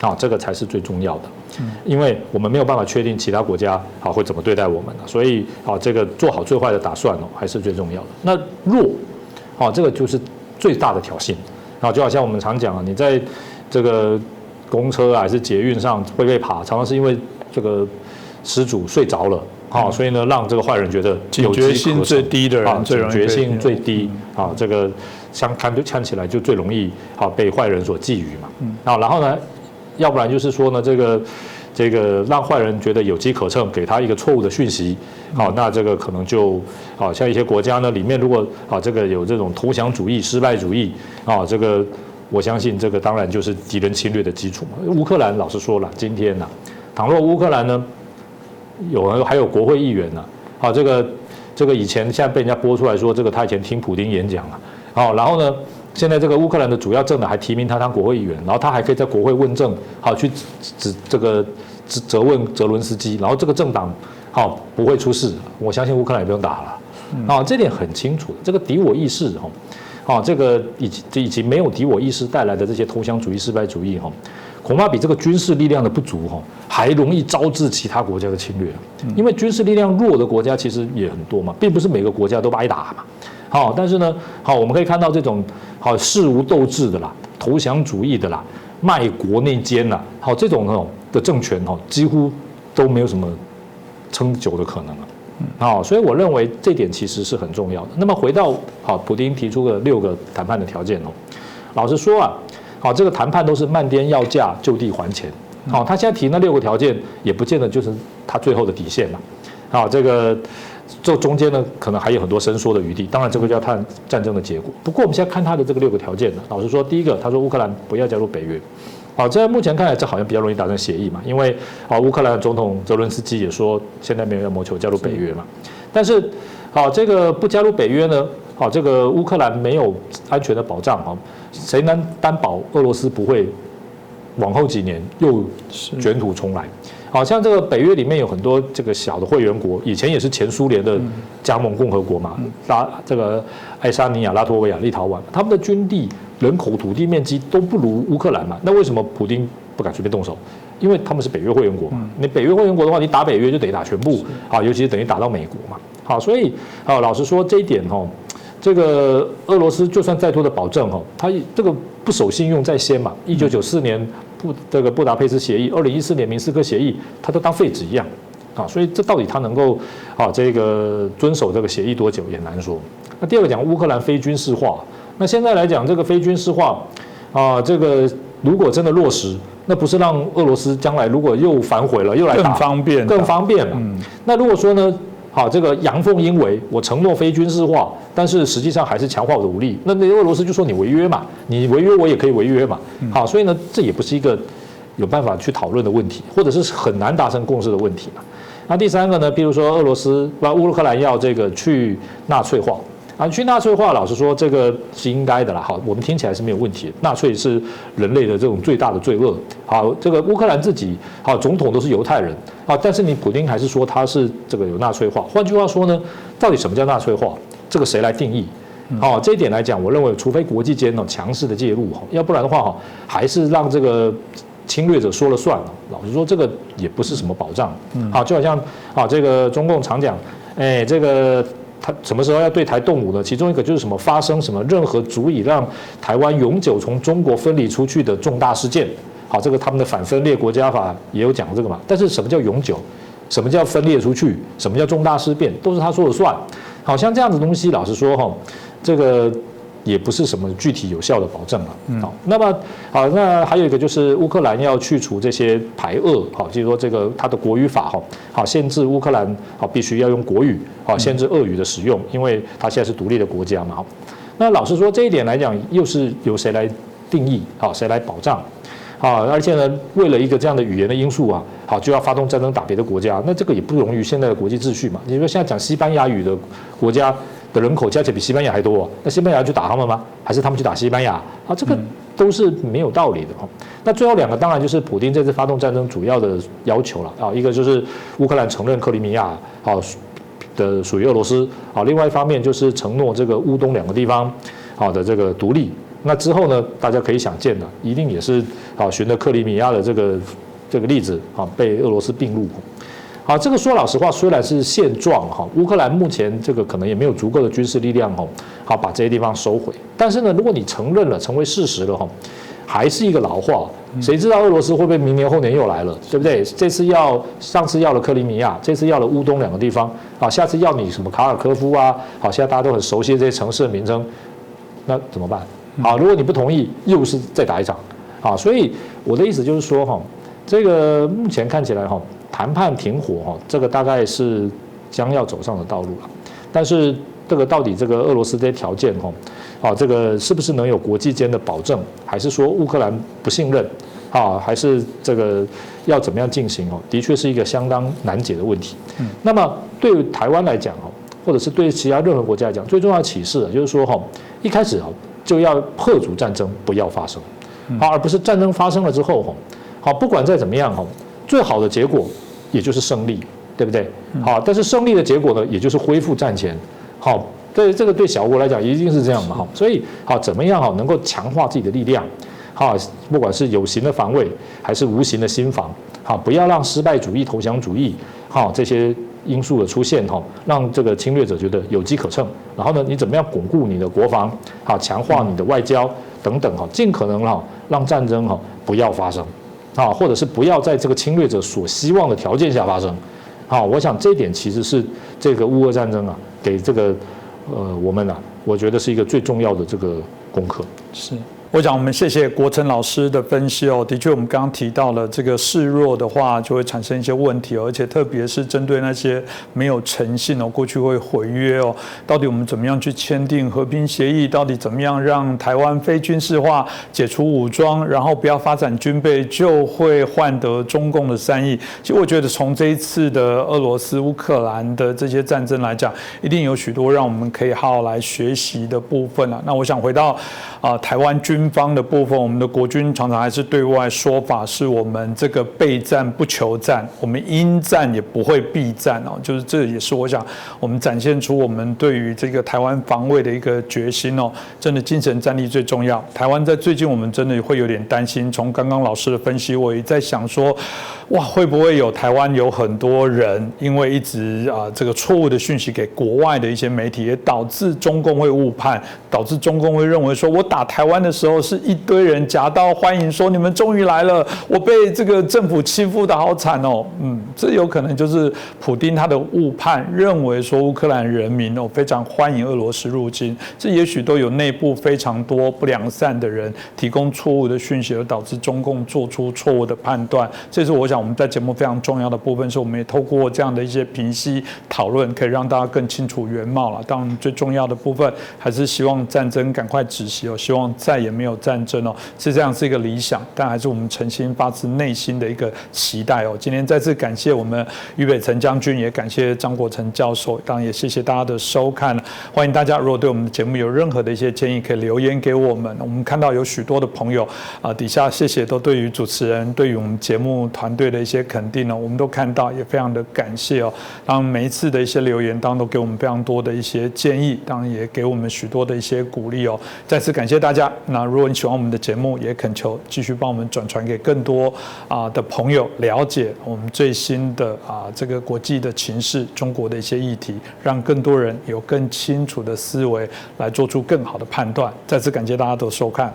Speaker 4: 啊，这个才是最重要的。因为我们没有办法确定其他国家啊会怎么对待我们，所以啊，这个做好最坏的打算哦，还是最重要的。那弱，啊，这个就是最大的挑衅。啊，就好像我们常讲啊，你在这个公车还是捷运上会被扒，常常是因为这个失主睡着了，啊，所以呢让这个坏人觉得
Speaker 1: 警觉性最低的人最容易
Speaker 4: 警觉性最低啊，这个看起来就最容易啊被坏人所觊觎嘛。啊，然后呢，要不然就是说呢这个让坏人觉得有机可乘，给他一个错误的讯息，好，那这个可能就好像一些国家呢里面如果啊这个有这种投降主义、失败主义啊这个。我相信这个当然就是敌人侵略的基础嘛。乌克兰老实说了，今天呢，倘若乌克兰呢还有国会议员呢，好，这个以前现在被人家播出来说，这个他以前听普丁演讲了，好，然后呢，现在这个乌克兰的主要政党还提名他当国会议员，然后他还可以在国会问政，好去责问泽伦斯基，然后这个政党好不会出事，我相信乌克兰也不用打了，啊，这点很清楚，这个敌我意识哈。啊，这个以及没有敌我意识带来的这些投降主义、失败主义，哈，恐怕比这个军事力量的不足，哈，还容易招致其他国家的侵略。因为军事力量弱的国家其实也很多嘛，并不是每个国家都挨打嘛。好，但是呢，好，我们可以看到这种好事无斗志的啦、投降主义的啦、卖国内奸啦，好这种的政权，哈，几乎都没有什么撑久的可能了。好，所以我认为这点其实是很重要的。那么回到好，普丁提出的6个谈判的条件哦，老实说啊，好，这个谈判都是漫天要价，就地还钱。好，他现在提那6个条件，也不见得就是他最后的底线嘛。好，这中间呢，可能还有很多伸缩的余地。当然，这个就要看战争的结果。不过我们现在看他的这个6个条件呢，老实说，第一个，他说乌克兰不要加入北约。好，在目前看来，这好像比较容易达成协议嘛，因为乌克兰的总统泽伦斯基也说，现在没有要谋求加入北约嘛。但是，好，这个不加入北约呢，好，这个乌克兰没有安全的保障，哈，谁能担保俄罗斯不会往后几年又卷土重来？好像这个北约里面有很多这个小的会员国，以前也是前苏联的加盟共和国嘛，这个爱沙尼亚、拉脱维亚、立陶宛，他们的军地、人口、土地面积都不如乌克兰嘛。那为什么普丁不敢随便动手？因为他们是北约会员国嘛。你北约会员国的话，你打北约就得打全部啊，尤其是等于打到美国嘛。好，所以老实说这一点这个俄罗斯就算再多的保证他这个不守信用在先嘛。1994年布达佩斯协议，2014年明斯克协议，他都当废纸一样啊。所以这到底他能够这个遵守这个协议多久也难说。那第二个讲乌克兰非军事化，那现在来讲这个非军事化这个如果真的落实，那不是让俄罗斯将来如果又反悔了又来打更方便嘛？那如果说呢？好，这个阳奉阴违，我承诺非军事化，但是实际上还是强化我的武力。那俄罗斯就说你违约嘛，你违约我也可以违约嘛。好，所以呢，这也不是一个有办法去讨论的问题，或者是很难达成共识的问题嘛。那第三个呢，比如说乌克兰要这个去纳粹化。去纳粹化，老实说，这个是应该的啦。好，我们听起来是没有问题的。纳粹是人类的这种最大的罪恶。好，这个乌克兰自己总统都是犹太人但是你普丁还是说他是这个有纳粹化。换句话说呢，到底什么叫纳粹化？这个谁来定义？这一点来讲，我认为除非国际间强势的介入要不然的话还是让这个侵略者说了算。老实说，这个也不是什么保障。就好像这个中共常讲，这个。他什么时候要对台动武呢？其中一个就是什么发生什么任何足以让台湾永久从中国分离出去的重大事件。好，这个他们的反分裂国家法也有讲这个嘛。但是什么叫永久？什么叫分裂出去？什么叫重大事变？都是他说了算。好像这样子的东西，老实说这个也不是什么具体有效的保证了。好，那么好，那还有一个就是乌克兰要去除这些排俄，好，就是说这个它的国语法，好，限制乌克兰好必须要用国语，好，限制俄语的使用，因为它现在是独立的国家嘛。好，那老实说这一点来讲，又是由谁来定义？好，谁来保障？好，而且呢，为了一个这样的语言的因素啊，好就要发动战争打别的国家，那这个也不容于现在的国际秩序嘛。你说现在讲西班牙语的国家的人口加起来比西班牙还多，那西班牙去打他们吗？还是他们去打西班牙？啊，这个都是没有道理的。那最后两个当然就是普丁这次发动战争主要的要求了啊，一个就是乌克兰承认克里米亚好的属于俄罗斯，好，另外一方面就是承诺这个乌东两个地方好的这个独立。那之后呢，大家可以想见的，一定也是好循着克里米亚的这个例子啊，被俄罗斯并入。好，这个说老实话，虽然是现状哈，乌克兰目前这个可能也没有足够的军事力量哈，好把这些地方收回。但是呢，如果你承认了，成为事实了哈，还是一个老话，谁知道俄罗斯会不会明年后年又来了，对不对？上次要了克里米亚，这次要了乌东两个地方，啊，下次要你什么卡尔科夫啊，好，现在大家都很熟悉这些城市的名称，那怎么办？好，如果你不同意，又是再打一场，好，所以我的意思就是说哈，这个目前看起来哈，谈判停火哈，这个大概是将要走上的道路了。但是这个到底这个俄罗斯这些条件哈，啊，这个是不是能有国际间的保证，还是说乌克兰不信任啊，还是这个要怎么样进行哦？的确是一个相当难解的问题。那么对台湾来讲哦，或者是对其他任何国家来讲，最重要的启示就是说哈，一开始就要嚇阻战争不要发生，好，而不是战争发生了之后好，不管再怎么样最好的结果也就是胜利，对不对？好，但是胜利的结果呢，也就是恢复战前，好，对这个对小国来讲一定是这样嘛，所以好怎么样能够强化自己的力量，好，不管是有形的防卫还是无形的心防，好，不要让失败主义、投降主义，好这些因素的出现让这个侵略者觉得有机可乘。然后呢，你怎么样巩固你的国防，好，强化你的外交等等尽可能让战争不要发生，啊，或者是不要在这个侵略者所希望的条件下发生。好，我想这一点其实是这个乌俄战争给这个我们我觉得是一个最重要的这个功课。
Speaker 1: 是。我想我们谢谢国成老师的分析哦，的确我们刚刚提到了这个示弱的话就会产生一些问题哦，而且特别是针对那些没有诚信哦，过去会毁约哦，到底我们怎么样去签订和平协议？到底怎么样让台湾非军事化、解除武装，然后不要发展军备，就会换得中共的善意？其实我觉得从这一次的俄罗斯、乌克兰的这些战争来讲，一定有许多让我们可以好好来学习的部分了。那我想回到台湾军方的部分，我们的国军常常还是对外说法是我们这个备战不求战，我们应战也不会避战哦，就是这也是我想我们展现出我们对于这个台湾防卫的一个决心哦，真的精神战力最重要。台湾在最近我们真的会有点担心，从刚刚老师的分析，我也在想说，哇，会不会有台湾有很多人因为一直这个错误的讯息给国外的一些媒体，也导致中共会误判，导致中共会认为说我打台湾的时候是一堆人夹道欢迎，说你们终于来了，我被这个政府欺负的好惨哦。这有可能就是普丁他的误判，认为说乌克兰人民非常欢迎俄罗斯入侵，这也许都有内部非常多不良善的人提供错误的讯息，而导致中共做出错误的判断。这是我想我们在节目非常重要的部分，是我们也透过这样的一些评析讨论，可以让大家更清楚原貌了。当然最重要的部分还是希望战争赶快止息哦，希望再也没有战争哦，是这样是一个理想，但还是我们诚心发自内心的一个期待哦。今天再次感谢我们俞北辰将军，也感谢张国成教授，当然也谢谢大家的收看。欢迎大家如果对我们的节目有任何的一些建议，可以留言给我们。我们看到有许多的朋友底下谢谢都对于主持人、对于我们节目团队的一些肯定哦，我们都看到，也非常的感谢哦。当然每一次的一些留言，当然都给我们非常多的一些建议，当然也给我们许多的一些鼓励哦。再次感谢大家。那如果你喜欢我们的节目，也恳求继续帮我们转传给更多的朋友，了解我们最新的这个国际的情势、中国的一些议题，让更多人有更清楚的思维来做出更好的判断。再次感谢大家的收看。